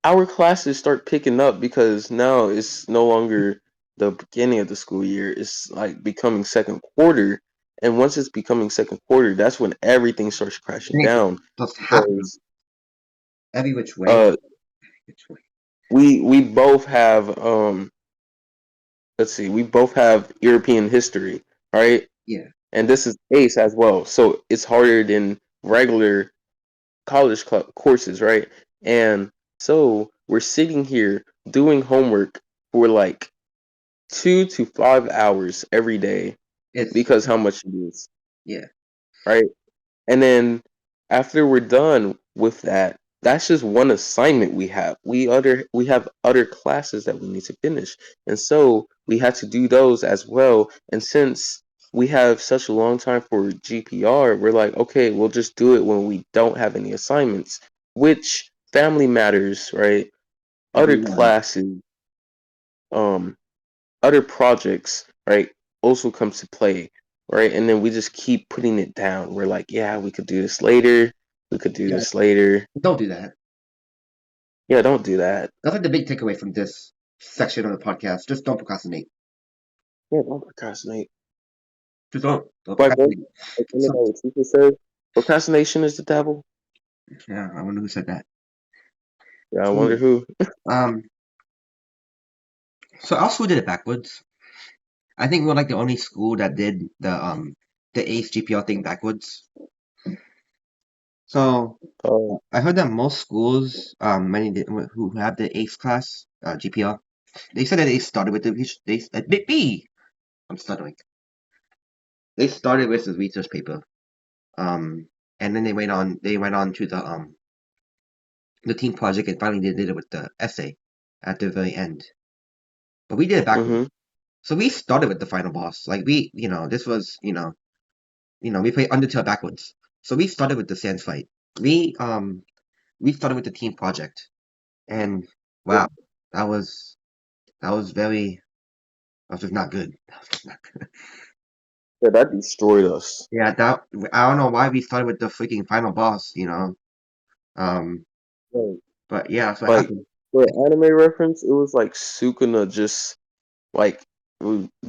our classes start picking up because now it's no longer the beginning of the school year. It's like becoming second quarter. And once it's becoming second quarter, that's when everything starts crashing Things down just happen because every which way. uh Which way. we both have let's see, we both have European history, right? Yeah, And this is ACE as well. So it's harder than regular college courses, right? And so we're sitting here doing homework for like 2 to 5 hours every day it's because how much it is, yeah. right? And then after we're done with that, that's just one assignment we have. We have other classes that we need to finish. And so we had to do those as well. And since we have such a long time for GPR, we're like, okay, we'll just do it when we don't have any assignments, which family matters, right? Other Family matters. classes, um, other projects, right, also comes to play, right? And then we just keep putting it down. We're like, yeah, we could do this later. We could do Yeah, this later. don't do that. Yeah, don't do that. That's like the big takeaway from this section of the podcast. Just don't procrastinate. Yeah, don't procrastinate. Just don't Like what? procrastinate. Like one of So, our teachers says, procrastination is the devil. yeah, I wonder who said that. Yeah, I wonder So, who. um, so our school did it backwards. I think we're like the only school that did the ACE GPL thing backwards. So Oh, I heard that most schools, many who have the ACE class, GPL, they said that they started with I'm stuttering. They started with the research paper, and then they went on to the team project, and finally they did it with the essay at the very end. But we did it backwards. mm-hmm. So we started with the final boss. Like this was, we played Undertale backwards. So we started with the Sans fight. We um we started with the team project, and wow, that was that was very that was just not good. That was just not good. Yeah, that destroyed us. Yeah, that I don't know why we started with the freaking final boss. Um, Right. but yeah, that's what Like happened. for anime reference, it was like Sukuna just like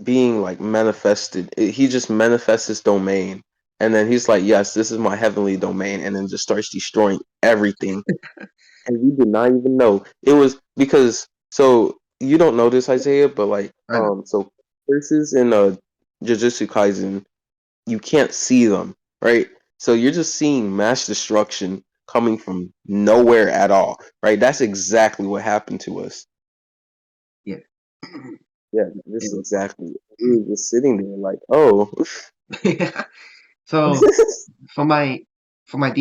being like manifested. He just manifests his domain, and then he's like, "Yes, this is my heavenly domain," and then just starts destroying everything. And we did not even know it was because. So you don't know this, Isaiah, but like, I know. so curses in Jujutsu Kaisen, you can't see them, right? So you're just seeing mass destruction coming from nowhere at all, right? That's exactly what happened to us. Yeah. Yeah, this It is was. exactly. We were just sitting there like, oh, So for my for my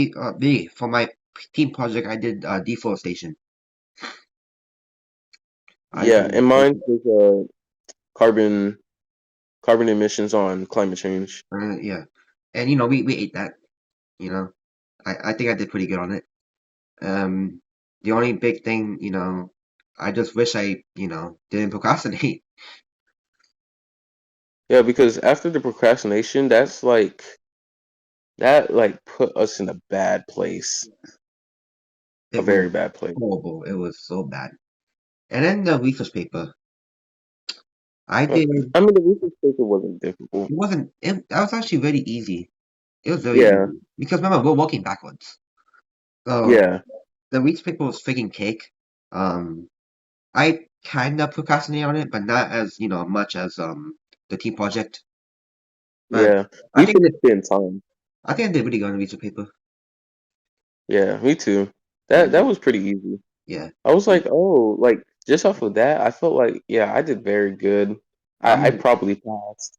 team project, I did deforestation. I yeah. did And mine was carbon carbon emissions on climate change. yeah, and we ate that. You know, I think I did pretty good on it. Um, the only big thing, I just wish I didn't procrastinate. Yeah, because after the procrastination, that like put us in a bad place, a It was very bad place. horrible. It was so bad. And then the research paper, I Uh, did. It I mean, the research paper wasn't difficult. wasn't. That was actually very easy. It was very Yeah, easy because remember we're walking backwards. So yeah, the research paper was freaking cake. Um, I kind of procrastinated on it, but not as much as the team project. But yeah. I We think finished it in time. I think I did really good on the research paper. Yeah, me too. That And was pretty easy. yeah, I was like, oh, like just off of that, I felt like, yeah, I did very good. I'm I like probably passed.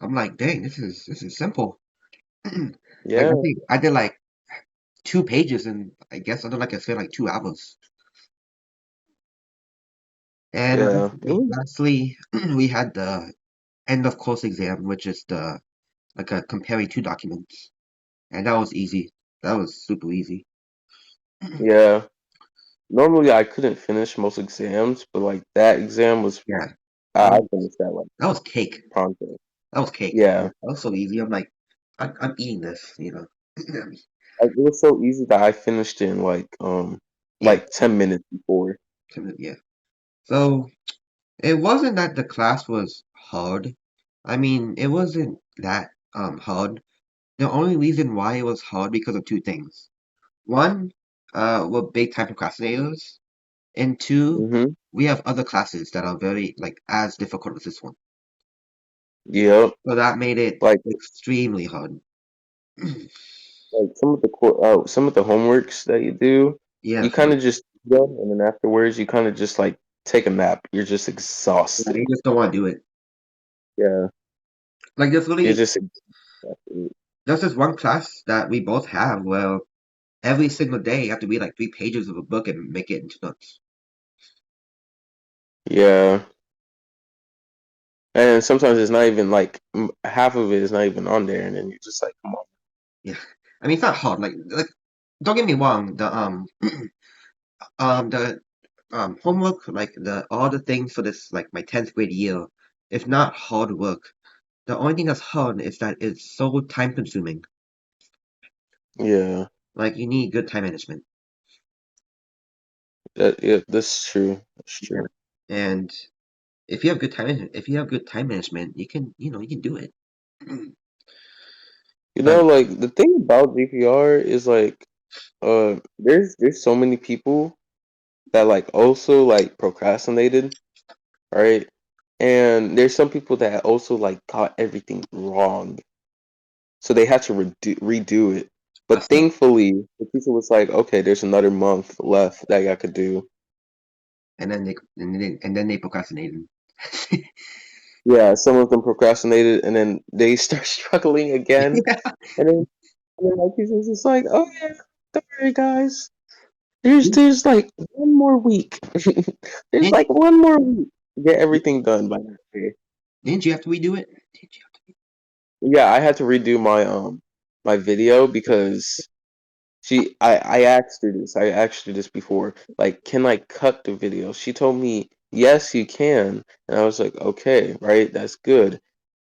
I'm like, dang, this is simple. Like Yeah, I think I did like 2 pages, and I guess I did like I spent like 2 hours. And yeah. lastly, we had the end of course exam, which is the like a comparing two documents, and that was easy. That was super easy. Yeah. Normally I couldn't finish most exams, but like that exam was Yeah, that I was finished that like that was cake. pronto. That was cake. Yeah. That was so easy. I'm like, I'm eating this. Like, it was so easy that I finished in Yeah, like 10 minutes before. yeah. So it wasn't that the class was hard. I mean, it wasn't that hard. The only reason why it was hard because of two things. One, we're big time procrastinators, and two, Mm-hmm. we have other classes that are very like as difficult as this one. Yep. So that made it Like extremely hard. some of the some of the homeworks that you do, you Yes, kind of just do them, and then afterwards you kind of just like take a nap. You're just yeah, they exhausted. just don't want to do it. Yeah, Like you're just exhausted. there's this one class that we both have where every single day you have to read like 3 pages of a book and make it into notes. Yeah, and sometimes it's not even like half of it is not even on there, and then you're just like, come on. Yeah, I mean it's not hard. Like don't get me wrong. The homework, like the all the things for this like my 10th grade year, it's not hard work. The only thing that's hard is that it's so time consuming. Yeah, Like you need good time management. yeah, that's true. That's Yeah. true. And if you have good time management, you can do it. You But know, like the thing about GPR is like, there's so many people that like also like procrastinated, right? And there's some people that also like got everything wrong, so they had to redo it. I But still, thankfully, the teacher was like, "Okay, there's another month left that I could do." and then they procrastinated. Yeah, some of them procrastinated, and then they start struggling again, and then my teacher was just like, "Oh yeah, don't worry, guys. There's like one more week. There's Didn't like one more week to get everything done by that day." didn't you have to redo it? Did you have Yeah, I had to redo my video because I asked her this. I asked her this before. Like, can I cut the video? She told me, yes, you can. And I was like, okay, right, that's good.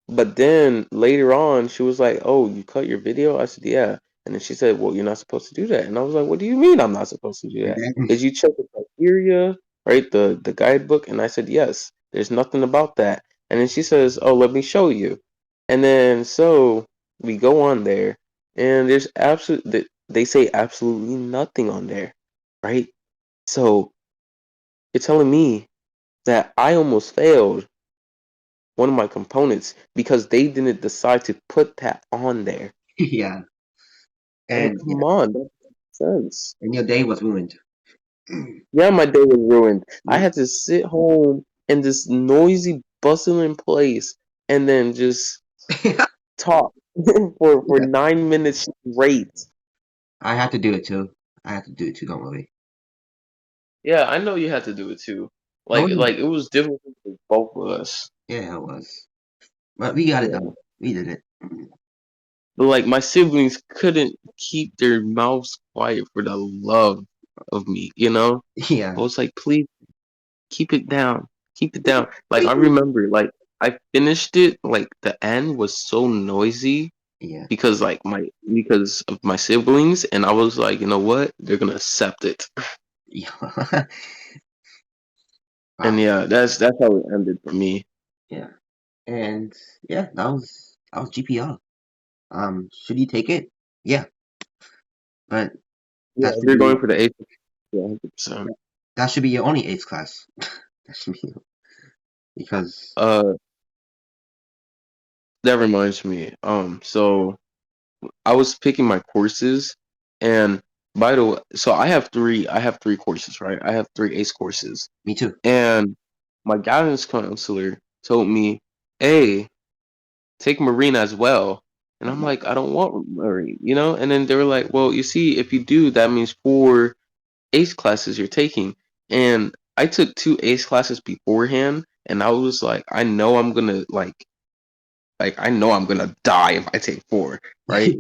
But then later on, she was like, oh, you cut your video? I said, yeah. And then she said, well, you're not supposed to do that. And I was like, what do you mean I'm not supposed to do to? that? Did you check the criteria, right? The guidebook? And I said, yes, there's nothing about that. And then she says, oh, let me show you. And then so we go on there, and there's absolute they say absolutely nothing on there, right? So you're telling me that I almost failed one of my components because they didn't decide to put that on there. Yeah, I mean, and come on, that makes sense. your day was ruined. Yeah, my day was ruined. I Yep. had to sit home in this noisy, bustling place and then just talk for Yeah, 9 minutes straight. I had to do it too. I had to do it too. Don't worry. Yeah, I know you had to do it too. I Like wasn't. like it was difficult for both of us. Yeah, it was. But we got it Yeah. done. We did it. But like my siblings couldn't keep their mouths quiet for the love of me, you know? I Yeah. was like, please keep it down. Keep it down. Like I remember like I finished it, like the end was so noisy Yeah. because of my siblings, and I was like, you know what? They're gonna accept it. Yeah. And Wow. yeah, that's how it ended for me. Yeah. And yeah, that was GPR. Should you take it? Yeah, but Yeah, that if should you're be going for the eighth, yeah, 100%. that should be your only AICE class. That should be because Uh, that reminds me. So I was picking my courses, and by the way, so I have three courses, right? I have three ACE courses, me too. and my guidance counselor told me, "Hey, take Marine as well." And I'm like, I don't want Marine, you know? And then they were like, well, you see, if you do, that means four ACE classes you're taking. And I took two ACE classes beforehand, and I was like, I know I'm gonna like I know I'm gonna die if I take four, right?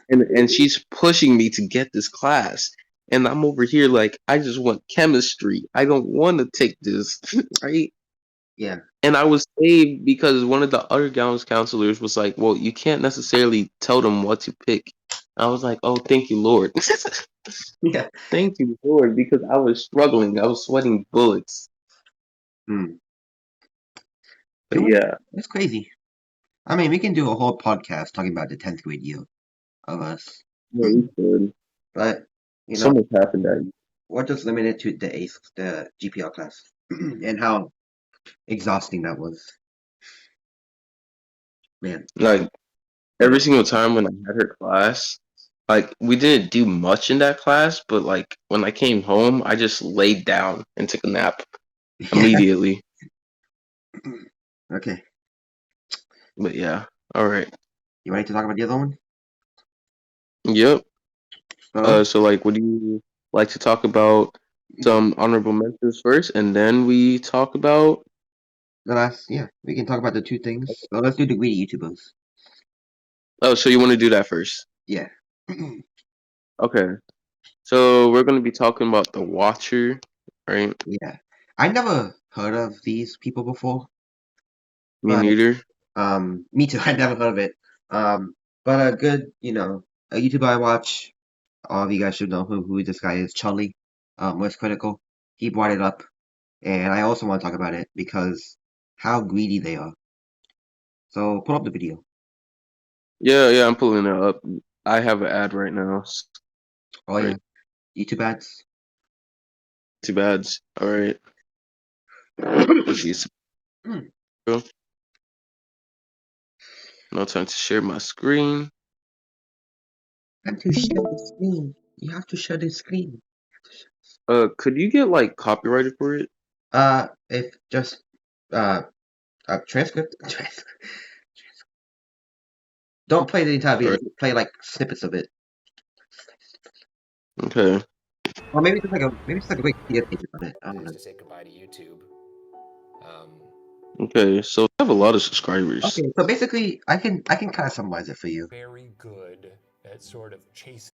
And she's pushing me to get this class. And I'm over here like I just want chemistry. I don't want to take this, right? Yeah. And I was saved because one of the other guidance counselors was like, "Well, you can't necessarily tell them what to pick." I was like, "Oh, thank you, Lord." Yeah. Thank you, Lord, because I was struggling. I was sweating bullets. Hmm. But yeah, It's crazy. I mean, we can do a whole podcast talking about the 10th grade year of us. yeah, we could. But, you So know, much happened that year. we're just limited to the ACE, the GPR class, and how exhausting that was. Man. Like But every single time when I had her class, like we didn't do much in that class, but like when I came home, I just laid down and took a nap yeah. immediately. Okay. But yeah, all right. You ready to talk about the other one? Yep. So, So like, would you like to talk about some honorable mentions first, and then we talk about? yeah, we can talk about the two things. So let's do the greedy YouTubers. Oh, so you want to do that first? Yeah. Okay. So we're gonna be talking about the Watcher, right? Yeah. I never heard of these people before, Me but neither. me too. I never heard of it. But a good, a YouTuber I watch. All of you guys should know who this guy is, Charlie. Was critical. He brought it up, and I also want to talk about it because how greedy they are. So pull up the video. Yeah, yeah, I'm pulling it up. I have an ad right now. Oh yeah, Right. YouTube ads. Too bad. All right. Jeez. Mm. No time to share my screen. And to share the screen, you have to share the screen. Could you get like copyrighted for it? If just uh a transcript. Don't play the entire All video. right. Play like snippets of it, Okay. or maybe it's like a Wikipedia page on it. I don't know. To say goodbye to YouTube. Okay. So I have a lot of subscribers. Okay, so basically, I can kind of summarize it for you. Very good at sort of chasing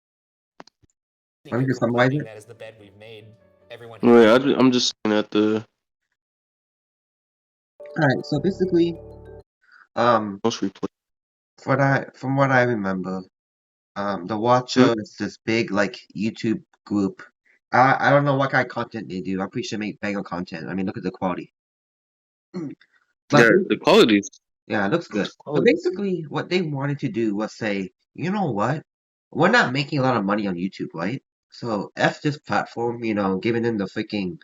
Let me and just summarize complaining it. that is the bed we've made. Everyone Wait, I'm just looking at the All right, so basically, um, most replay. from what I remember, the Watcher is this big like YouTube group. I don't know what kind of content they do. I'm pretty sure they make banger content. I mean, look at the quality. But Yeah, the quality is yeah, it looks good. So quality. basically, what they wanted to do was say, you know what? We're not making a lot of money on YouTube, right? So F this platform, giving them the freaking,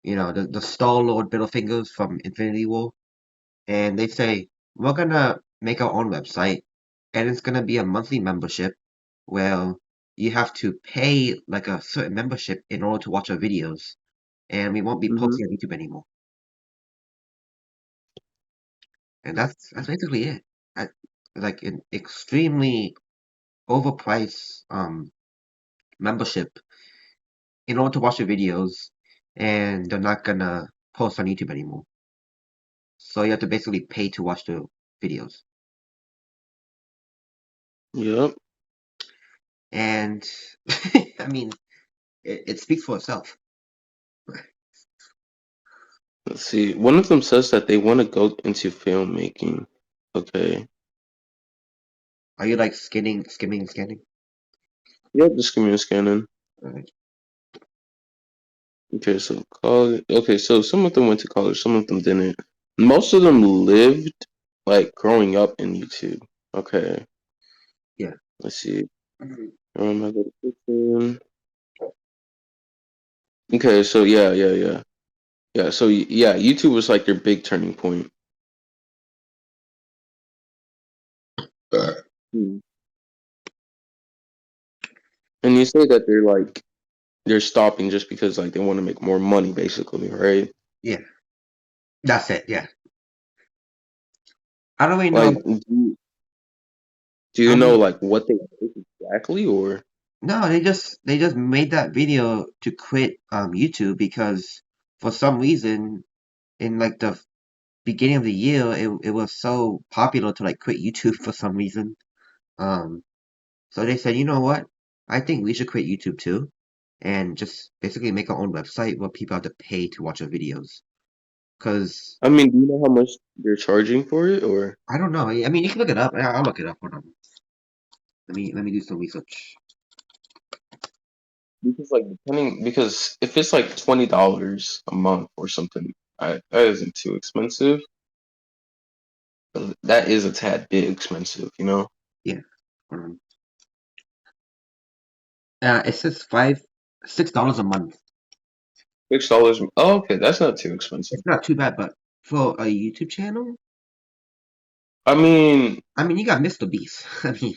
the Star-Lord middle fingers from Infinity War. And they say, we're gonna make our own website, and it's gonna be a monthly membership where you have to pay like a certain membership in order to watch our videos. And we won't be Mm-hmm. posting on YouTube anymore. And that's basically it. At, like an extremely overpriced membership in order to watch the videos, and they're not gonna post on YouTube anymore. So you have to basically pay to watch the videos. Yep. And I mean, it speaks for itself. Let's see. One of them says that they want to go into filmmaking. Okay. Are you like skimming? Yep, just give me a scanning. Alright. Okay, so college. Okay, so some of them went to college, some of them didn't. Most of them lived like growing up in YouTube. Okay, Yeah. let's see. Mhm. My education. Okay, so yeah. So yeah, YouTube was like their big turning point. Hmm. And you say that they're stopping just because like they want to make more money, basically, right? Yeah, that's it. Yeah, I don't really know. Like, do I you know mean, like what they did exactly, or? no, they just made that video to quit YouTube because for some reason in like the beginning of the year it was so popular to like quit YouTube for some reason. Um, so they said, you know what? I think we should quit YouTube too, and just basically make our own website where people have to pay to watch our videos. Cause I mean, do you know how much they're charging for it, or? I don't know. I mean, you can look it up. I'll look it up. Hold on. Let me do some research. Because like because if it's like $20 a month or something, that isn't too expensive. But that is a tad bit expensive, you know. Yeah. Hold on. It says $6 a month. $6. Oh, okay, that's not too expensive. It's not too bad, but for a YouTube channel, I mean, you got Mr. Beast. okay,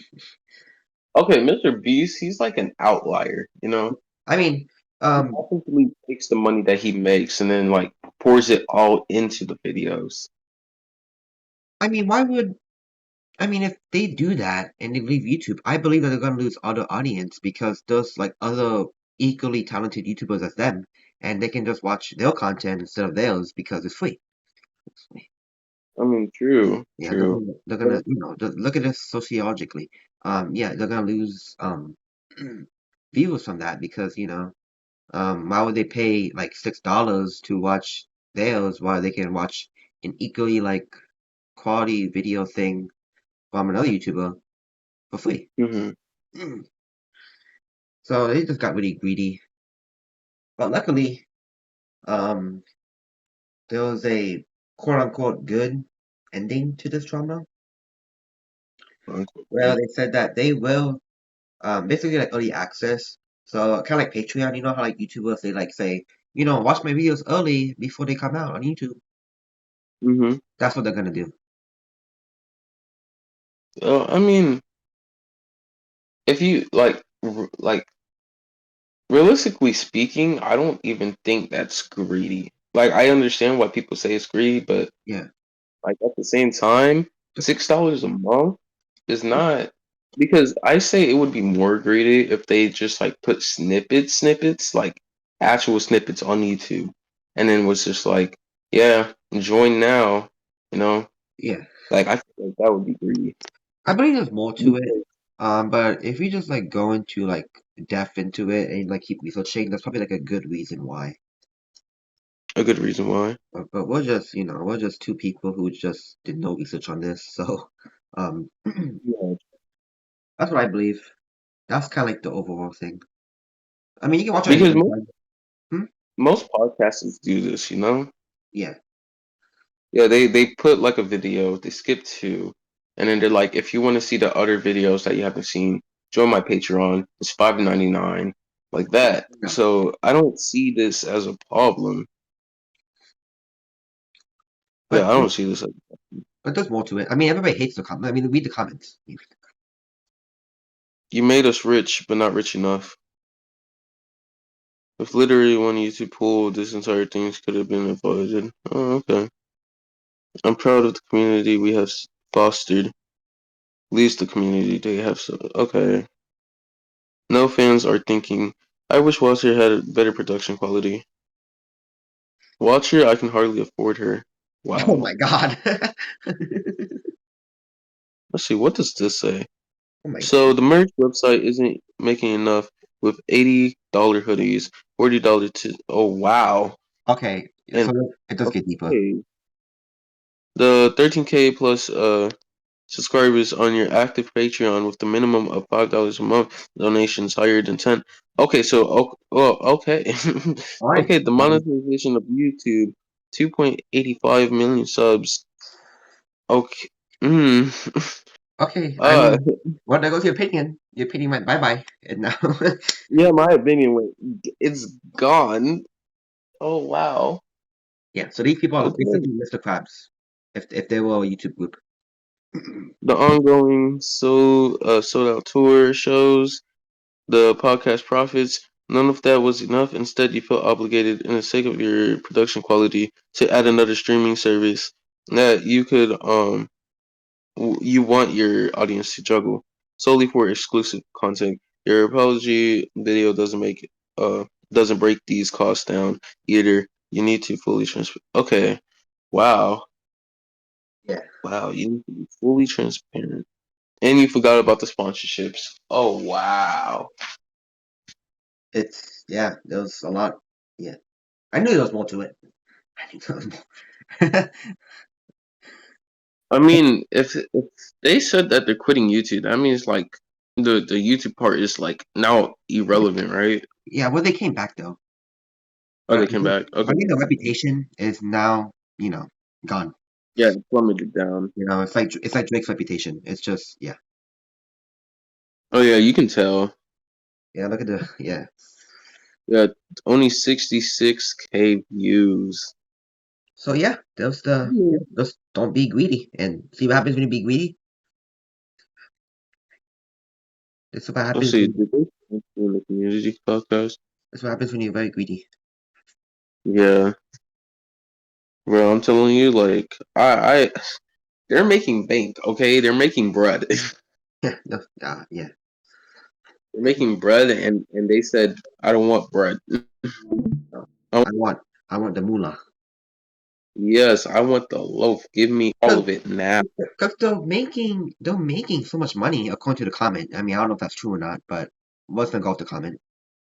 Mr. Beast, he's like an outlier, you know. I mean, He um, basically takes the money that he makes and then like pours it all into the videos. why would if they do that and they leave YouTube, I believe that they're gonna lose other audience because there's like other equally talented YouTubers as them, and they can just watch their content instead of theirs because it's free. I mean, true, Yeah, true. they're gonna just look at this sociologically. Yeah, they're gonna lose viewers from that because why would they pay like $6 to watch theirs while they can watch an equally like quality video thing from another YouTuber for free? Hmm. So they just got really greedy. But luckily, um, there was a quote unquote good ending to this drama where they said that they will basically like early access. So kind of like Patreon, you know how like YouTubers they like say, watch my videos early before they come out on YouTube. Mm-hmm. That's what they're gonna do. I mean, if you like realistically speaking, I don't even think that's greedy. Like, I understand why people say it's greedy, but Yeah. like at the same time, $6 a month is not, because I say it would be more greedy if they just like put snippets, like actual snippets on YouTube, and then was just like, yeah, join now, you know? Yeah. Like, I feel like that would be greedy. I believe there's more to it. But if you just like go into like depth into it and like keep researching, that's probably like a good reason why. A good reason why. But we're just two people who just did no research on this, so that's Yeah. what I believe. That's kind of like the overall thing. I mean, you can watch it on Because your own time. Hmm? most podcasters do this, you know? Yeah. Yeah, they put like a video, they skip two, and then they're like, if you want to see the other videos that you haven't seen, join my Patreon. It's $5.99, like that. Yeah. So I don't see this as a problem. Yeah, But I don't see this as, but there's more to it. I mean, everybody hates the comment. I mean, read the comments. you made us rich, but not rich enough. If literally one YouTube pulled, this entire thing could have been avoided. Oh, okay. I'm proud of the community we have fostered. At least the community they have. So okay. No fans are thinking, I wish Watcher had better production quality. Watcher, I can hardly afford her. Oh Wow. my god. Let's see, what does this say? Oh my So god. the merch website isn't making enough with $80 hoodies, $40 to oh wow. Okay, And so it does get deeper. okay. The 13K plus subscribers on your active Patreon with the minimum of $5 a month, donations higher than 10. Okay, so okay. All right. Okay, the monetization of YouTube, 2.85 million subs. Okay. Mm. Okay, I Uh, mean, well, there goes your opinion. Your opinion went bye bye, and now, yeah, my opinion went. It's gone. Oh wow. yeah. So these people are Okay. basically Mr. Krabs, if they were a YouTube group. The ongoing sold out tour shows, the podcast profits. None of that was enough. Instead, you felt obligated, in the sake of your production quality, to add another streaming service that you want your audience to juggle solely for exclusive content. Your apology video doesn't break these costs down either. You need to fully transfer. Okay, wow, Yeah, wow, you need to be fully transparent, and you forgot about the sponsorships. Oh wow. there was a lot. Yeah, I knew there was more to it. I knew there was more. I mean, if they said that they're quitting YouTube, that means like the YouTube part is like now irrelevant, right? Yeah, well, they came back though, Oh, but they came back. I Okay, think the reputation is now, gone. yeah, it plummeted down. It's like Drake's reputation. It's just yeah, Oh yeah, you can tell. yeah. Look at the yeah. Yeah, only 66K views. So yeah, Yeah. just don't be greedy and see what happens when you be greedy. This is what Let's happens. see, did they in the community podcast? That's what happens when you're very greedy. Yeah, bro, I'm telling you, like, they're making bank, okay? They're making bread. Yeah, no, yeah. They're making bread, and they said, I don't want bread. I I want, I want the moolah. Yes, I want the loaf. Give me all of it now. Because they're making so much money according to the comment. I mean, I don't know if that's true or not, but what's the go with the comment?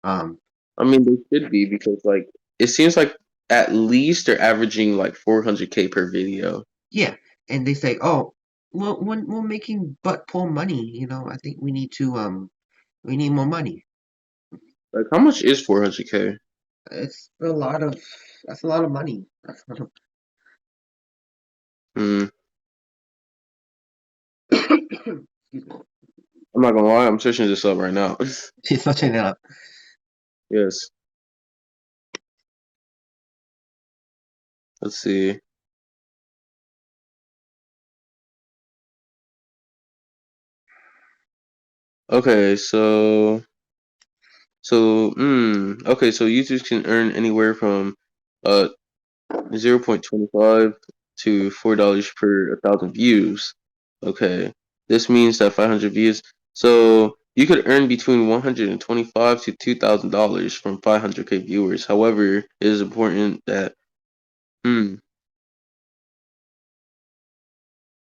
Um, I mean, they should be because, like, it seems like at least they're averaging like 400K per video. yeah, and they say, oh, well, we're making but poor money. I think we need more money. Like, how much is 400K? It's a lot of, that's a lot of money. That's a lot of, Hmm. excuse me. I'm not gonna lie, I'm searching this up right now. She's searching it up. Yes. Let's see. Okay, okay, so users can earn anywhere from uh 0.25 to $4 per 1,000 views. Okay, this means that 500 views. So you could earn between $125 to $2,000 from 500K viewers. However, it is important that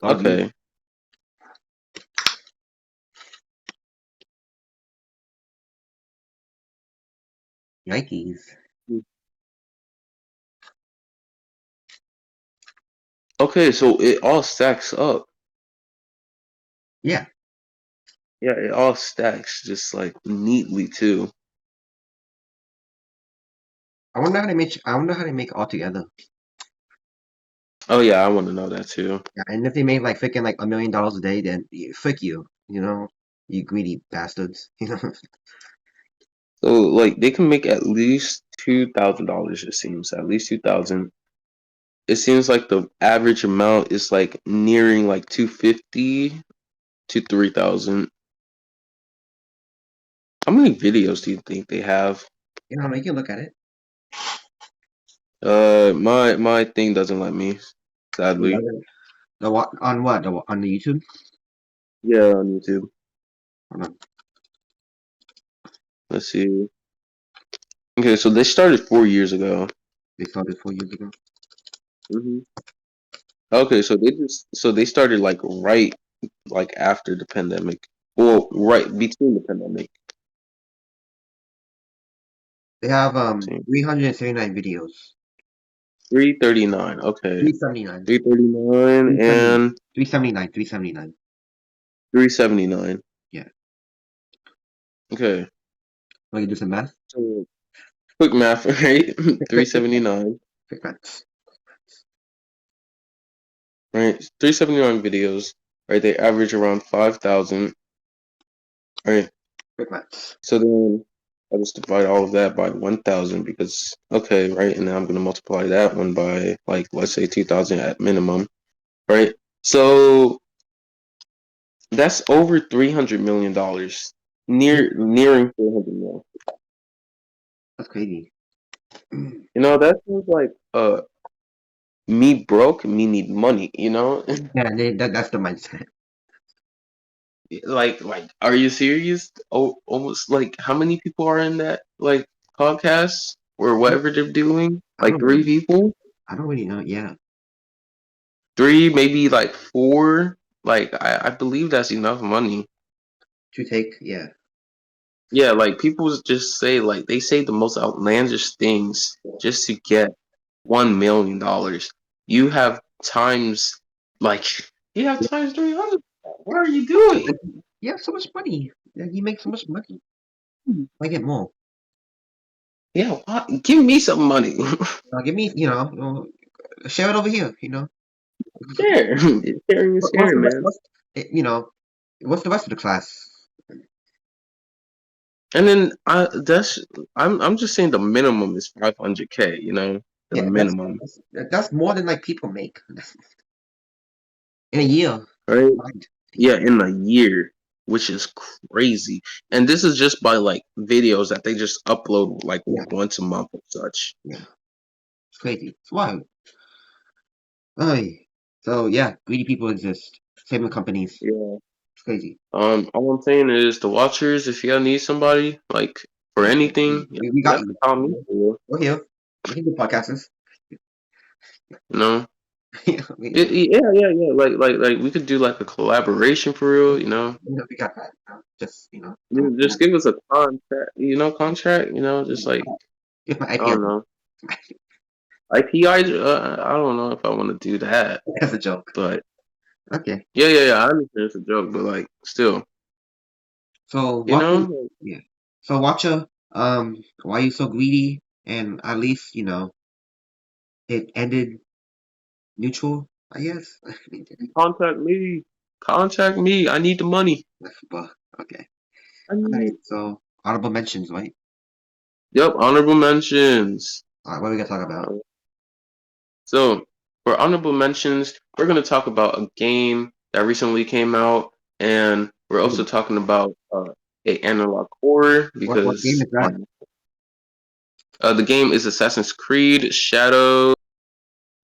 A lot of views. okay. Yikes. Okay, so it all stacks up. Yeah. Yeah, it all stacks just like neatly too. I wonder how they make it all together. Oh yeah, I want to know that too. Yeah, and if they made like freaking like $1 million a day, then frick you, you greedy bastards, So like they can make at least $2,000. It seems at least 2,000. It seems like the average amount is like nearing like 250 to 3,000. How many videos do you think they have? You can look at it. My thing doesn't let me, sadly. The what on what on the YouTube? Yeah, on YouTube. Hold on. Let's see. Okay, so they started 4 years ago. They started 4 years ago. hmm Okay, so they started like after the pandemic. Well, right between the pandemic. They have See, 379 videos. 339. Okay, 379. 339 379. and 379. 379. 379. Yeah. Okay, Want to do some math? so quick math, right? 379, Quick math. right? 379 videos, right? They average around 5,000, right? Quick math. So then I just divide all of that by 1,000 because, okay, right? And then I'm going to multiply that one by, like, let's say 2,000 at minimum, right? So that's over $300 million, nearing 400 million. That's crazy. You know, that seems like me broke, me need money, you know? Yeah, that's the mindset. Like, are you serious? Oh, almost like how many people are in that like podcast or whatever they're doing? I Like don't three really, people? I don't really know. Yeah. Three, maybe like four. Like I believe that's enough money. To take, yeah. Yeah, like people just say like they say the most outlandish things just to get $1 million. You have times like you have times 300. What are you doing? You have so much money. Yeah, you make so much money. I get more. Yeah, give me some money. Give me, share it over here. Share. Sharing is What's the sharing, man. what's the rest of the class? And then I'm just saying the minimum is 500K, you know? The Yeah, minimum, that's more than like people make in a year. right? Right. Yeah, in a year, which is crazy. And this is just by like videos that they just upload like Yeah, once a month or such. yeah. It's crazy. It's wild. Ay. So yeah, greedy people exist. Same with companies. Yeah. It's crazy. All I'm saying is the watchers, if y'all need somebody, like for Yeah, anything, we y'all got can you. call me for real, We're here. We can do podcasters. you know? Yeah, Yeah. Like we could do like a collaboration for real, you know? we got that. Just Just give us a contract, just like if my I IP don't know. IPI, I don't know if I want to do that, that's a joke. but Okay. yeah. I understand it's a joke, but like still, So you Watcher, know, yeah. So Watcher, why are you so greedy? And at least it ended neutral, I guess. contact me. I need the money. But okay. I All right. need. So honorable mentions, right? Yep, honorable mentions. All right. What are we gonna talk about? So for honorable mentions, we're going to talk about a game that recently came out, and we're also talking about a analog horror What game because is that? the game is Assassin's Creed Shadow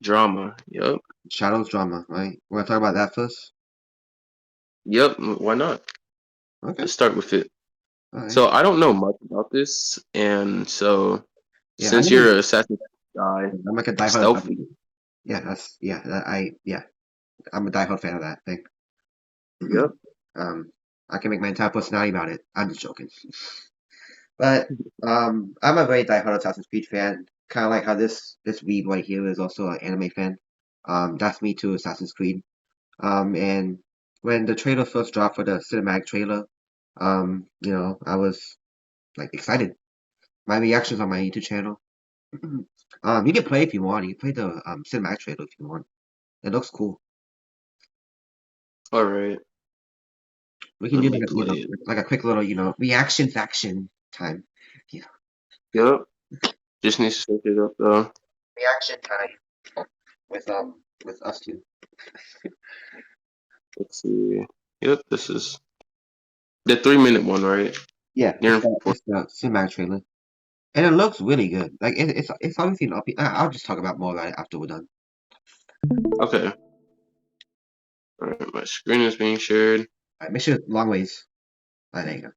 Drama. Yep. Shadows drama, right? We're gonna talk about that first. Yep. Why not? Okay. Let's start with it. All right. So I don't know much about this, and so Yeah, since you're an Assassin's Creed guy, I'm like a diehard. stealthy. I'm a diehard fan of that thing. Yep. I can make my entire personality about it. I'm just joking. But I'm a very diehard Assassin's Creed fan. Kind of like how this weeb right here is also an anime fan. That's me too, Assassin's Creed. And when the trailer first dropped for the cinematic trailer, I was like excited. My reactions on my YouTube channel. You can play if you want. You can play the cinematic trailer if you want. It looks cool. All right. We can Let do me play it. like a quick little reaction faction time. Yeah. Yep. Just needs to set it up though. Reaction time with us two. Let's see. Yep. This is the 3-minute one, right? Yeah, Near it's the cinematic trailer, and it looks really good. Like it's obviously not. I'll just talk about more about it after we're done. Okay. All right. My screen is being shared. All right, make sure long ways. There you go.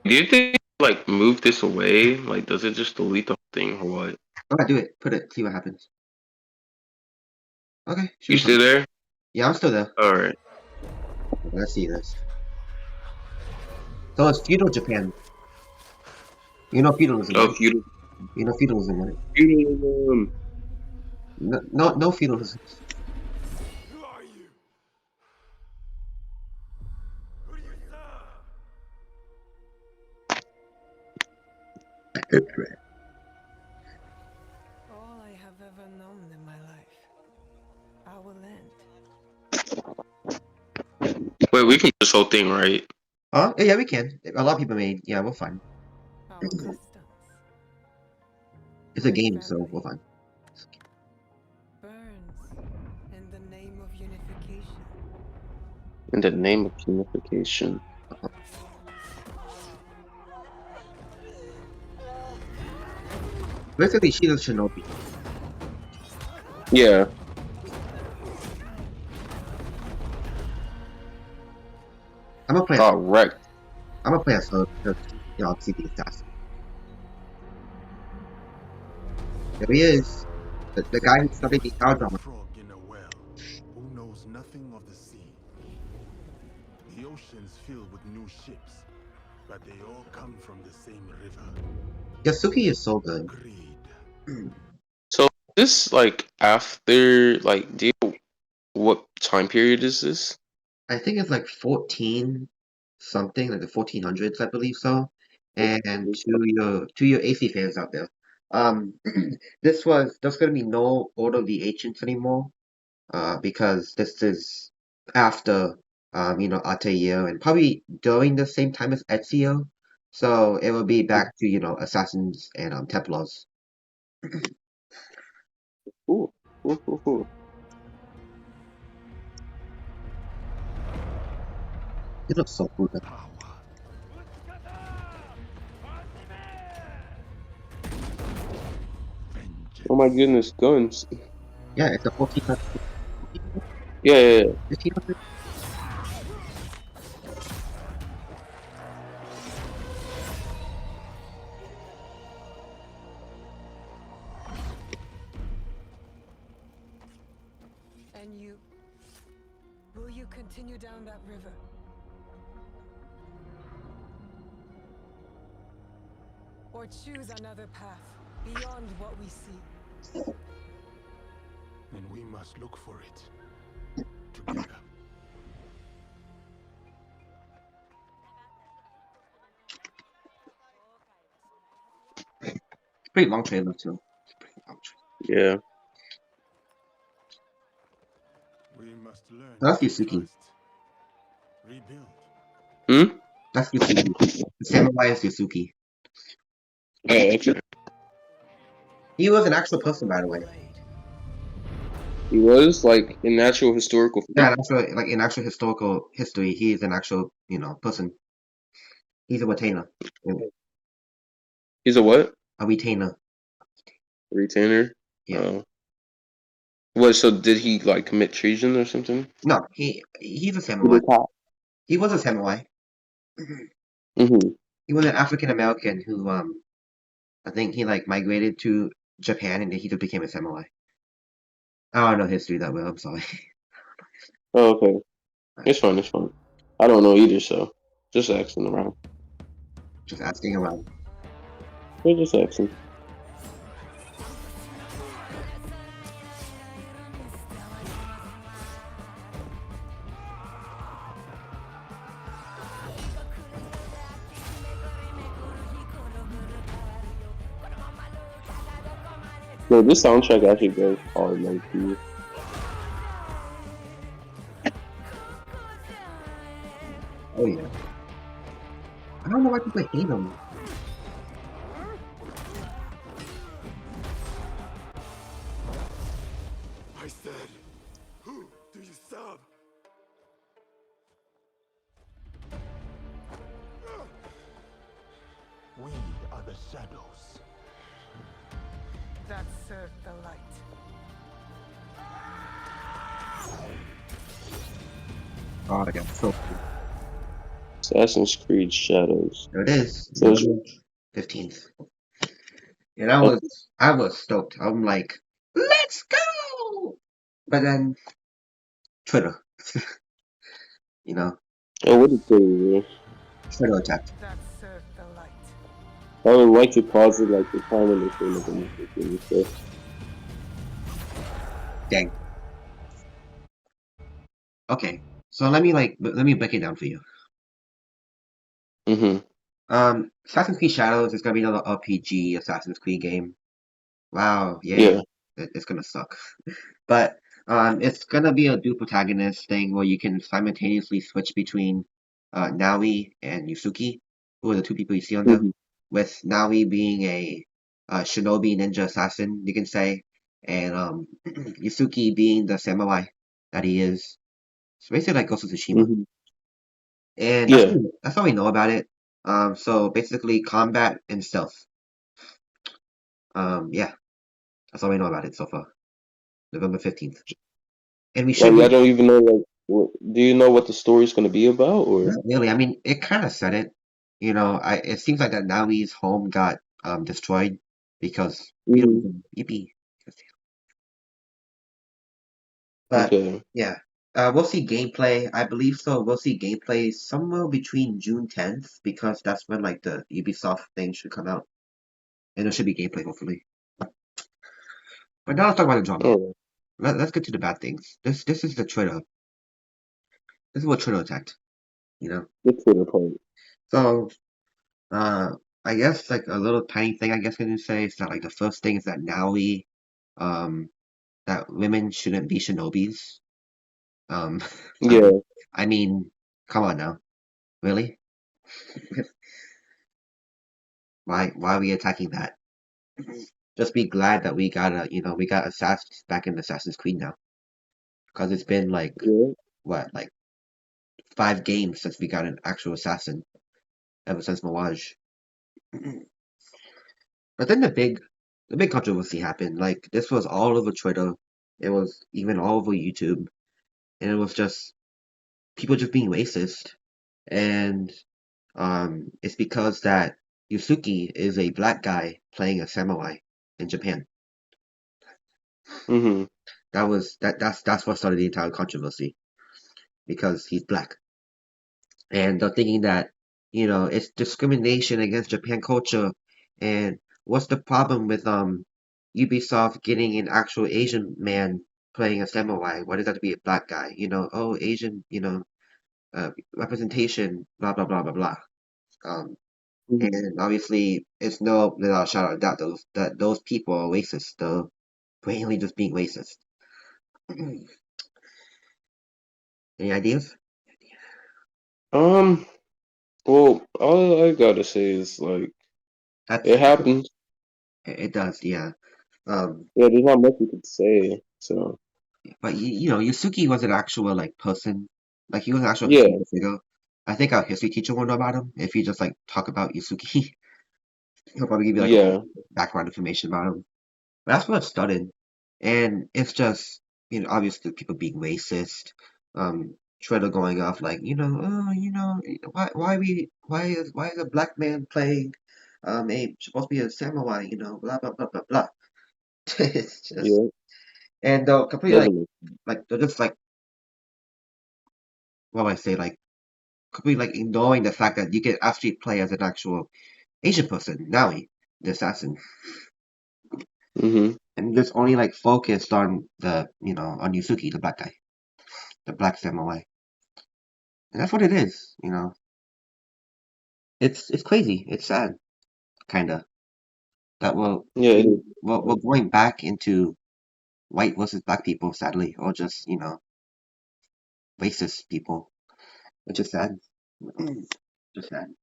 Do you think like move this away? Like, does it just delete the whole thing or what? Okay, do it. Put it. See what happens. Okay, should You be still fine. there? Yeah, I'm still there. All right. Let's see this. So it's feudal Japan. You know feudalism, Oh, right? feudal. You know feudalism, right? Feudalism. No feudalism. Who are you? Who do you serve? All I have ever known in my life. I will end. Wait, we can do this whole thing, right? Huh? Yeah, we can. A lot of people made. Yeah, we're fine. Our customs. It's a My game, so family. we're fine. Burns in the name of unification. In the name of unification. Basically, she's a shinobi. Yeah. I'm gonna play. Correct. I'm gonna play as her because I'll see the assassin. There he is. The guy who studied the power drama. Frog in a well who knows nothing of the sea. The ocean's filled with new ships, but they all come from the same river. Yasuki is so good. Greed. So this like after like do you, what time period is this? I think it's like 14 something, like the 1400s, I believe so. And to your AC fans out there, there's gonna be no Order of the Ancients anymore, because this is after Altair and probably during the same time as Ezio, so it will be back to Assassins and Templars. Ooh, ooh, ooh, ooh. It looks so cool. Power. Oh my goodness, guns. Yeah, it's a 1400. Yeah. 1500. And you. Will you continue down that river? Or choose another path beyond what we see? And we must look for it together. It's a pretty long trailer too. It's a pretty long trailer. Yeah. We must learn That's to Yusuke. trust, rebuild. Hmm? That's Yusuke. The samurai is Yusuke. Oh, okay. He was an actual person, by the way. He was like in actual historical Yeah, fact. actually, like in actual historical history, he is an actual, person. He's a retainer. He's a what? A retainer. Retainer. Yeah. Oh. What? So did he like commit treason or something? No, he's a He samurai. was hot. He was a samurai. Mm-hmm. He was an African American who I think he like migrated to Japan and then he just became a samurai. I don't know history that well. I'm sorry. Oh, okay. It's fine. It's fine. I don't know either, so just asking around. Just asking around. We're just asking. No, this soundtrack actually goes hard, like too. Oh yeah. I don't know why people hate him. I said, who do you serve? We are the shadows. That served the light. Oh yeah, so cool. Assassin's Creed Shadows. There it is. So it's, November 15th. And I oh, was stoked. I'm like, let's go! But then Twitter, you know, oh, what did they do? Twitter attacked. That served the light. I would like to pause it like the time when they came up in the stuff. Dang. Okay, so let me break it down for you. Mm-hmm. Assassin's Creed Shadows is gonna be another RPG Assassin's Creed game. Wow, yay! Yeah. It's gonna suck. But it's gonna be a dual protagonist thing where you can simultaneously switch between Naui and Yusuke, who are the two people you see on them. Mm-hmm. With Naui being a shinobi ninja assassin, you can say, and Yusuke being the samurai that he is. So basically like Ghost of Tsushima. Mm-hmm. And Yeah. that's all we know about it. So basically combat and stealth. Yeah, that's all we know about it so far. November 15th. And we should Like I be don't even know like do you know what the story's gonna be about or? not really. I mean, it kind of said it. It seems like that Naui's home got destroyed because Mm-hmm. yippee. But Okay. yeah, we'll see gameplay. I believe so. We'll see gameplay somewhere between June 10th because that's when like the Ubisoft thing should come out, and there should be gameplay hopefully. But now let's talk about the drama. All right. Let's get to the bad things. This is the Twitter. This is what Twitter attacked. You know. Get to the point. So uh, I guess like a little tiny thing I guess I can say is that like the first thing is that Naui um that women shouldn't be shinobis. Um, I Yeah. I mean, come on now, really? Why are we attacking that? Just be glad that we got assassins back in Assassin's Creed now, because it's been like Yeah. what, like 5 games since we got an actual assassin ever since Mirage. But then the big controversy happened. Like this was all over Twitter. It was even all over YouTube, and it was just people just being racist. And it's because that Yusuke is a black guy playing a samurai in Japan. Mm-hmm. That's what started the entire controversy because he's black, and they're thinking that it's discrimination against Japan culture. And what's the problem with Ubisoft getting an actual Asian man playing a samurai? Why does that have to be a black guy? Oh, Asian, representation, blah blah blah blah blah. Um, Mm-hmm. And obviously, it's no without a shadow of doubt those people are racist. They're blatantly just being racist. Any ideas? Um. Well, all I gotta say is like That's it happened. it does, yeah. Yeah, there's not much you could say. So But you know, Yusuke was an actual like person. Like he was an actual yeah, historical figure. I think our history teacher will know about him if you just like talk about Yusuke. He'll probably give you like a yeah, background information about him. But that's where it started. And it's just, you know, obviously people being racist, Shredder going off like, oh, why is a black man playing supposed to be a samurai, blah blah blah blah blah. It's just yeah. and they'll completely Doesn't like they're just like what do I say, like completely like ignoring the fact that you can actually play as an actual Asian person, Naui, the assassin. mm-hmm. And just only like focused on on Yusuke, the black guy, the black samurai. And that's what it is, you know. It's crazy. It's sad, kinda, that Yeah, it is. we're going back into white versus black people, sadly, or just racist people, which is sad. Just sad.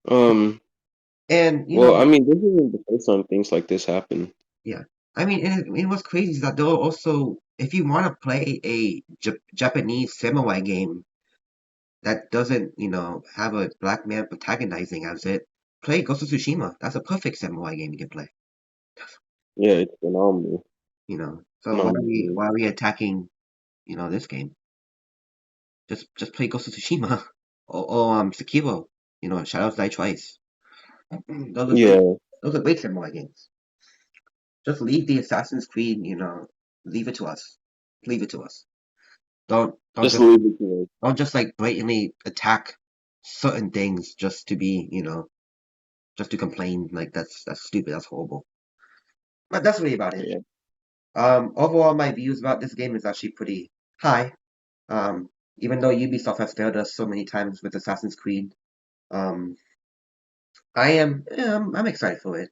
Um. And Well, I mean, this isn't the first time things like this happen. yeah. I mean, and what's crazy is that they'll also, if you want to play a Japanese samurai game that doesn't, have a black man protagonizing as it, play Ghost of Tsushima. That's a perfect samurai game you can play. Yeah, it's phenomenal. So Phenomenal game. why are we attacking, this game? Just play Ghost of Tsushima or Sekiro. Shadows Die Twice. Those are great. Yeah, Those are great samurai games. Just leave the Assassin's Creed. Leave it to us. Leave it to us. Don't just just leave it to don't just like blatantly attack certain things just to be, just to complain. Like that's stupid. That's horrible. But that's really about it. yeah. Overall, my views about this game is actually pretty high. Um, even though Ubisoft has failed us so many times with Assassin's Creed, um, I'm excited for it.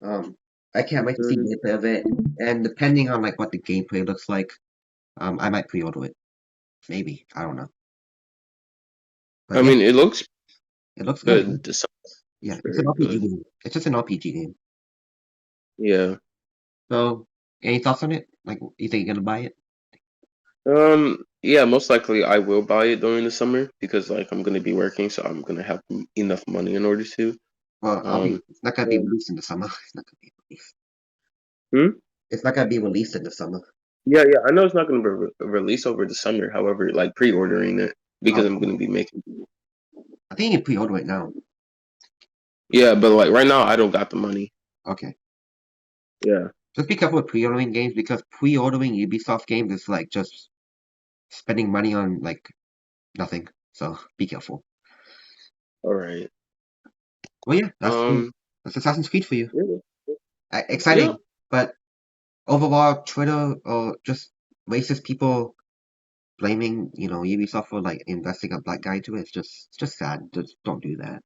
Um, I can't wait to see Mhm. gameplay of it, and depending on like what the gameplay looks like, I might pre-order it. Maybe, I don't know. But I yeah, mean, it looks it looks good. good. This Yeah, sounds it's an very RPG good. game. It's just an RPG game. Yeah. So, any thoughts on it? Like, you think you're gonna buy it? Yeah, most likely I will buy it during the summer because like I'm gonna be working, so I'm gonna have enough money in order to. Well, Um, it's not gonna be yeah. released in the summer. It's not gonna be released. Hmm? It's not gonna be released in the summer. Yeah, yeah. I know it's not gonna be released over the summer. However, like pre-ordering it because I'm Oh, gonna be making. I think you can pre-order it now. Yeah, but like right now I don't got the money. Okay. Yeah. Just be careful with pre-ordering games because pre-ordering Ubisoft games is like just spending money on like nothing. So be careful. All right. Well, yeah, Um. that's Assassin's Creed for you. Yeah. Yeah. Exciting, but overall, Twitter or just racist people blaming Ubisoft for like investing a black guy into it. It's just sad. Just don't do that.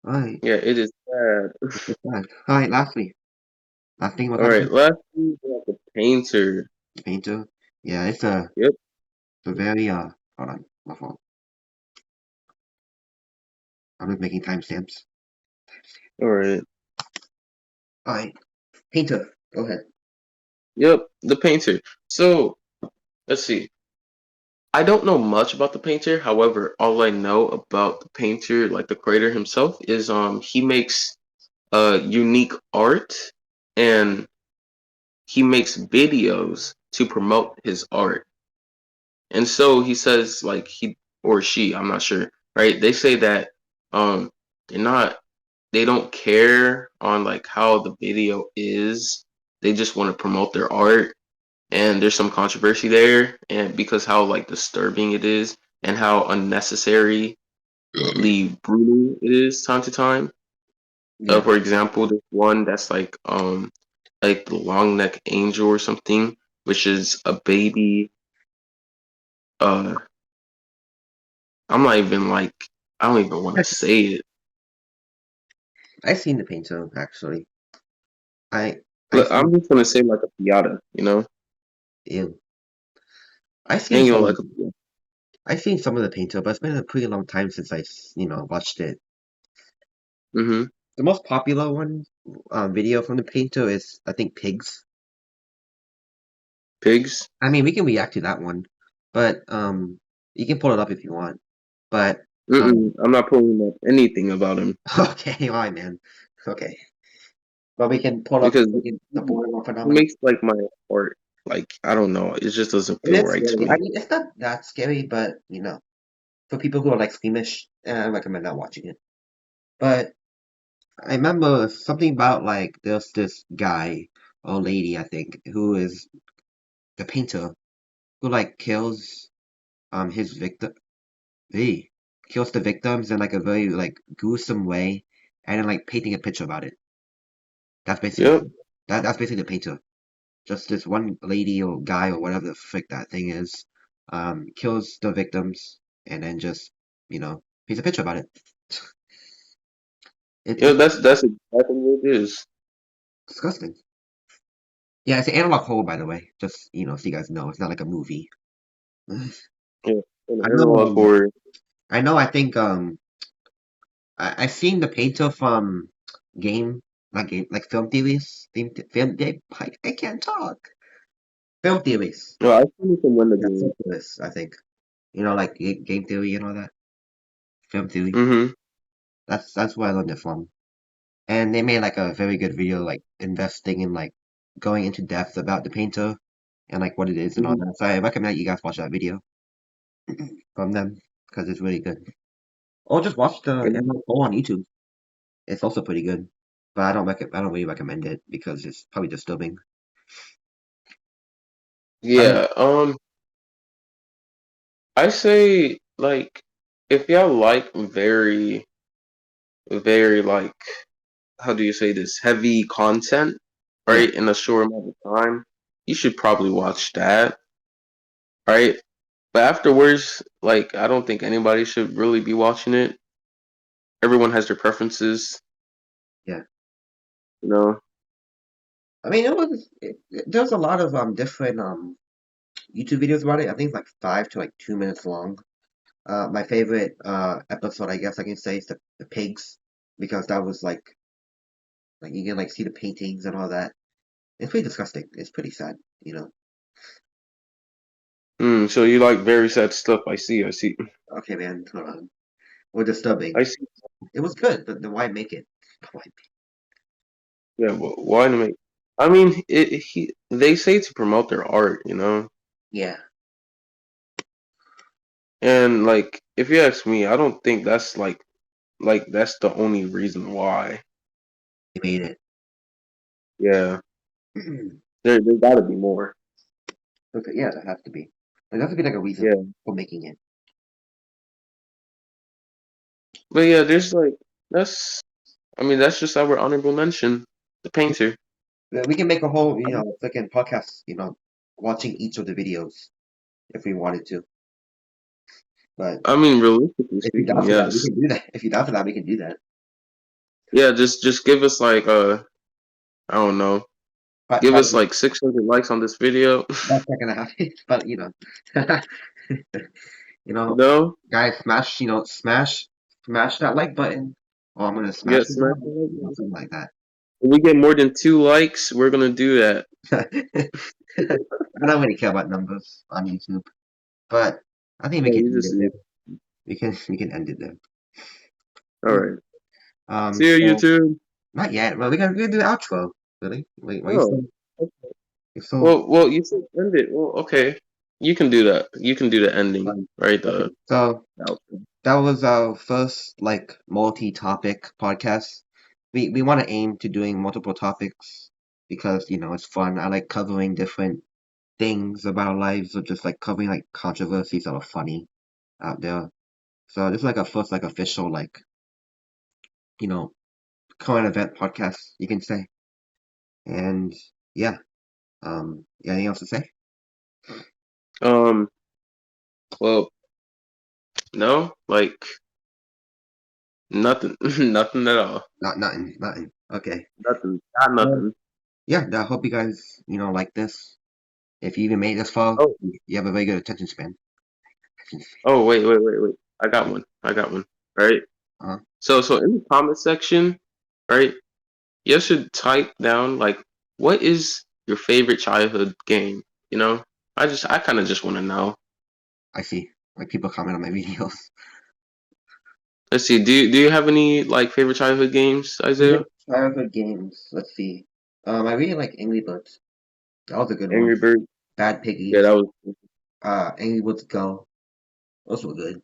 All right, Yeah. It is sad. it's just sad. All right, last thing we're All talking right. about, Last we got the painter. Painter. Yeah, it's Yep. a very hold on, my fault. I'm just making timestamps. All right. All right, Painter, go ahead. Yep. The painter. So let's see. I don't know much about the painter. However, all I know about the painter, like the creator himself, is he makes unique art and he makes videos to promote his art. And so he says like he or she, I'm not sure, right? They say that um they're not they don't care on like how the video is. They just want to promote their art and there's some controversy there and because how like disturbing it is and how unnecessarily brutal it is time to time. Yeah, For example, there's one that's like the long neck angel or something, which is a baby. Uh, I'm not even like I don't even want to say it. I've seen the Painter actually. I I Look, seen I'm just gonna say like a piata, you know, ew. I seen and you know some. like a piata. I've seen some of the Painter, but it's been a pretty long time since I watched it. Hmm. The most popular one video from the painter is, I think, pigs. Pigs? I mean, we can react to that one, but you can pull it up if you want. But I'm not pulling up anything about him okay, alright, man. Okay, but we can pull up because the he borderline he phenomenon. makes like my heart like I don't know. It just doesn't It feel is right to scary. I me. mean, it's not that scary, but for people who are like squeamish, I recommend not watching it. But I remember something about like there's this guy or lady, I think, who is the painter who like kills his victim. He kills the victims in like a very like gruesome way, and then like painting a picture about it. That's Yep. basically that's basically the painter. Just this one lady or guy or whatever the frick that thing is, kills the victims and then just paints a picture about it. Yeah, It's that's exactly what it is. disgusting. Yeah, it's an analog horror, by the way. Just so you guys know, it's not like a movie. I Yeah. An know. analog horror. I know. I think. I've seen the painter from like film theories. Film. I can't talk. Film theories. No, I've seen it from Yeah, Wendigo. film theories. I think. Like game theory and all that. Film theory. Mm-hmm. That's where I learned it from. And they made like a very good video, like investing in like going into depth about the painter and like what it is and all Mm-hmm. that. So I recommend you guys watch that video from them because it's really good. Or just watch the Mm-hmm. ML4 on YouTube. It's also pretty good, but I don't really recommend it because it's probably disturbing. I mean, Yeah. I say like if y'all like very, very like how do you say this heavy content, yeah, right, in a short amount of time, you should probably watch that, right? But afterwards, like I don't think anybody should really be watching it. Everyone has their preferences, yeah. you know. I mean, there's a lot of different YouTube videos about it. I think it's like 5 to like 2 minutes long. My favorite episode, I guess I can say, is the pigs because that was like you can like see the paintings and all that. It's pretty disgusting. It's pretty sad. So you like very sad stuff. I see. I see. Okay, man, hold on. Or disturbing. I see. It was good, but then why make it? Why Yeah. Well, why to make? I mean, they say to promote their art, you know. Yeah, And like, if you ask me, I don't think that's like that's the only reason why. they made it. Yeah, there got to be more. Okay, yeah, that has to be. There has to be like a reason Yeah, for making it. but yeah, there's like that's. I mean, that's just our honorable mention, the painter. Yeah, we can make a whole, freaking podcast, watching each of the videos if we wanted to. But I mean, realistically if you're down speaking, for that, we yes. can do that. If you're down for that, we can do that. Yeah, just give us like I don't know, But give us like 600 likes on this video. that's not gonna happen. But you You know, know, guys, smash that like button. Or I'm gonna smash yeah, the smash the button. like button. Something like that. If we get more than 2 likes, we're gonna do that. I don't really care about numbers on YouTube, but I think we Yeah, can you end just it leave. there. We can end it there. All right. See you, So YouTube. not yet. Well, we're gonna do the outro. Really? Wait, why you Oh. still? You're still. Well, you said end it. Well, okay. You can do that. You can do the ending, right? Okay. The So outro. that was our first like multi-topic podcast. We want to aim to doing multiple topics because it's fun. I like covering different things about our lives, or just like covering like controversies that are funny out there. So this is like a first like official like you know current event podcast you can say. And yeah, anything else to say? Um. Well, no, like nothing, nothing at all. Nothing. Okay. Nothing. Got Well, nothing. yeah, I hope you guys like this. If you even made it this far, Oh. you have a very good attention span. Oh. Wait. I got one. I got one. Right. Uh-huh. So in the comment section, right? you should type down like what is your favorite childhood game? You know, I kind of just want to know. I see. Like people comment on my videos. Let's see. Do you have any like favorite childhood games, Isaiah? Favorite childhood games. Let's see. I really like Angry Birds. That was a good one. Angry Birds. Bad Yeah, Piggies. that was Angry Birds Go. Those were good.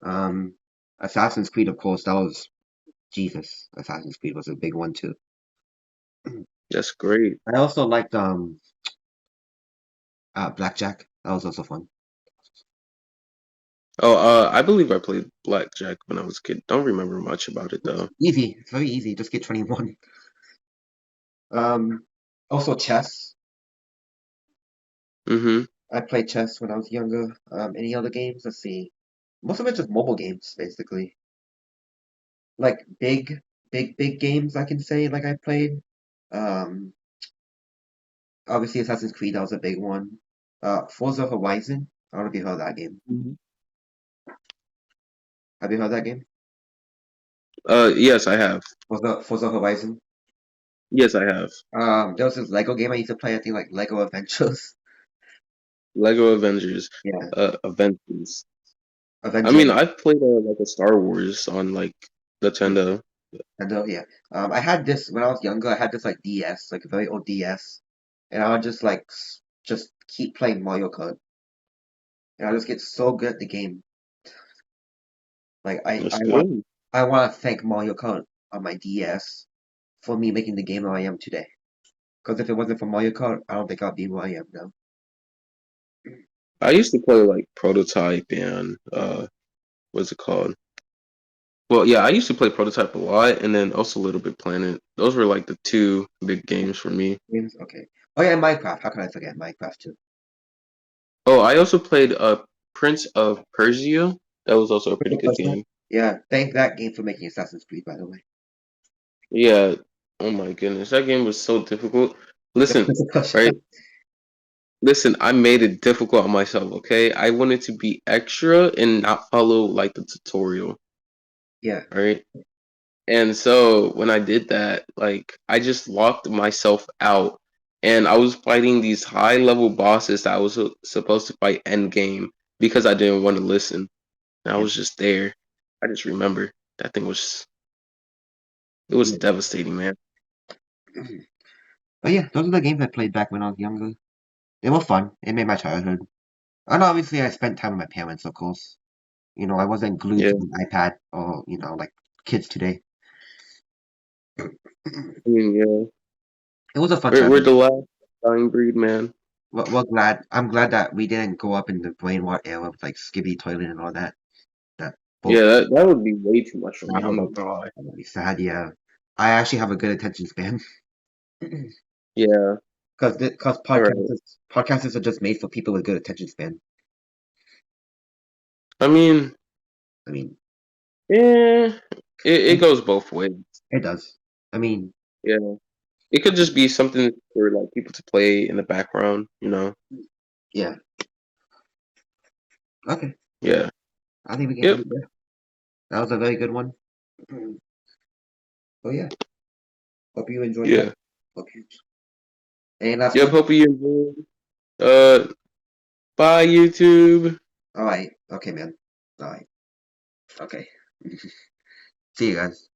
Um, Assassin's Creed, of course. That was Jesus. Assassin's Creed was a big one too. that's great. I also liked Blackjack. That was also fun. Oh, I believe I played Blackjack when I was a kid. Don't remember much about it though. Easy. It's very easy. Just get 21. Um, Also chess. Mm-hmm. I played chess when I was younger. Any other games? Let's see. Most of it's just mobile games, basically. Like big games, I can say. Like I played. Um, Obviously Assassin's Creed. That was a big one. Forza Horizon. I don't know if you heard that game. Have you heard that game? Yes, I have. Forza Horizon. Yes, I have. There was this Lego game I used to play. I think like Lego Adventures. Lego Avengers. Yeah, Avengers. I Avengers. mean, I've played like a Star Wars on like Nintendo. Nintendo, yeah. I had this when I was younger. I had this like DS, like a very old DS, and I would just like just keep playing Mario Kart, and I just get so good at the game. Like That's good. I want to thank Mario Kart on my DS for me making the game that I am today. Because if it wasn't for Mario Kart, I don't think I'd be where I am now. I used to play like Prototype and what's it called? Well, yeah, I used to play Prototype a lot, and then also Little Big Planet. Those were like the two big games for me. Games, okay. Oh yeah, Minecraft. How can I forget Minecraft too? Oh, I also played Prince of Persia. That was also a pretty good game. Yeah, thank that game for making Assassin's Creed, by the way. Yeah. Oh my goodness, that game was so difficult. Listen, right? Listen, I made it difficult on myself, okay? I wanted to be extra and not follow like the tutorial, Yeah, right? And so when I did that, like I just locked myself out and I was fighting these high level bosses that I was supposed to fight end game because I didn't want to listen. And I yeah, was just there. I just remember that thing was it was yeah. devastating, man. But yeah, those are the games I played back when I was younger. They were fun. It made my childhood. And obviously, I spent time with my parents, of course. You know, I wasn't glued Yeah. to the iPad or, like kids today. I mean, yeah. It was a fun We're childhood. the last dying breed, man. We're glad. I'm glad that we didn't grow up in the brainwash era with like Skippy Toilet and all that. That Yeah, bull. that would be way too much for me. That I'm would not be, gonna lie. that would be sad. Yeah, I actually have a good attention span Yeah. because All right. podcasters are just made for people with good attention span. I mean, I mean, yeah, it it, goes both ways. it does. I mean, Yeah. It could just be something for like people to play in the background, you know? yeah. Okay, Yeah. I think we can end Yep. it there. That was a very good one. Oh yeah. Hope you enjoyed that. Yeah. Hope you. Any last Yep. words? Hope you enjoyed. Bye YouTube. All right. Okay, man. All right. Okay. See you guys.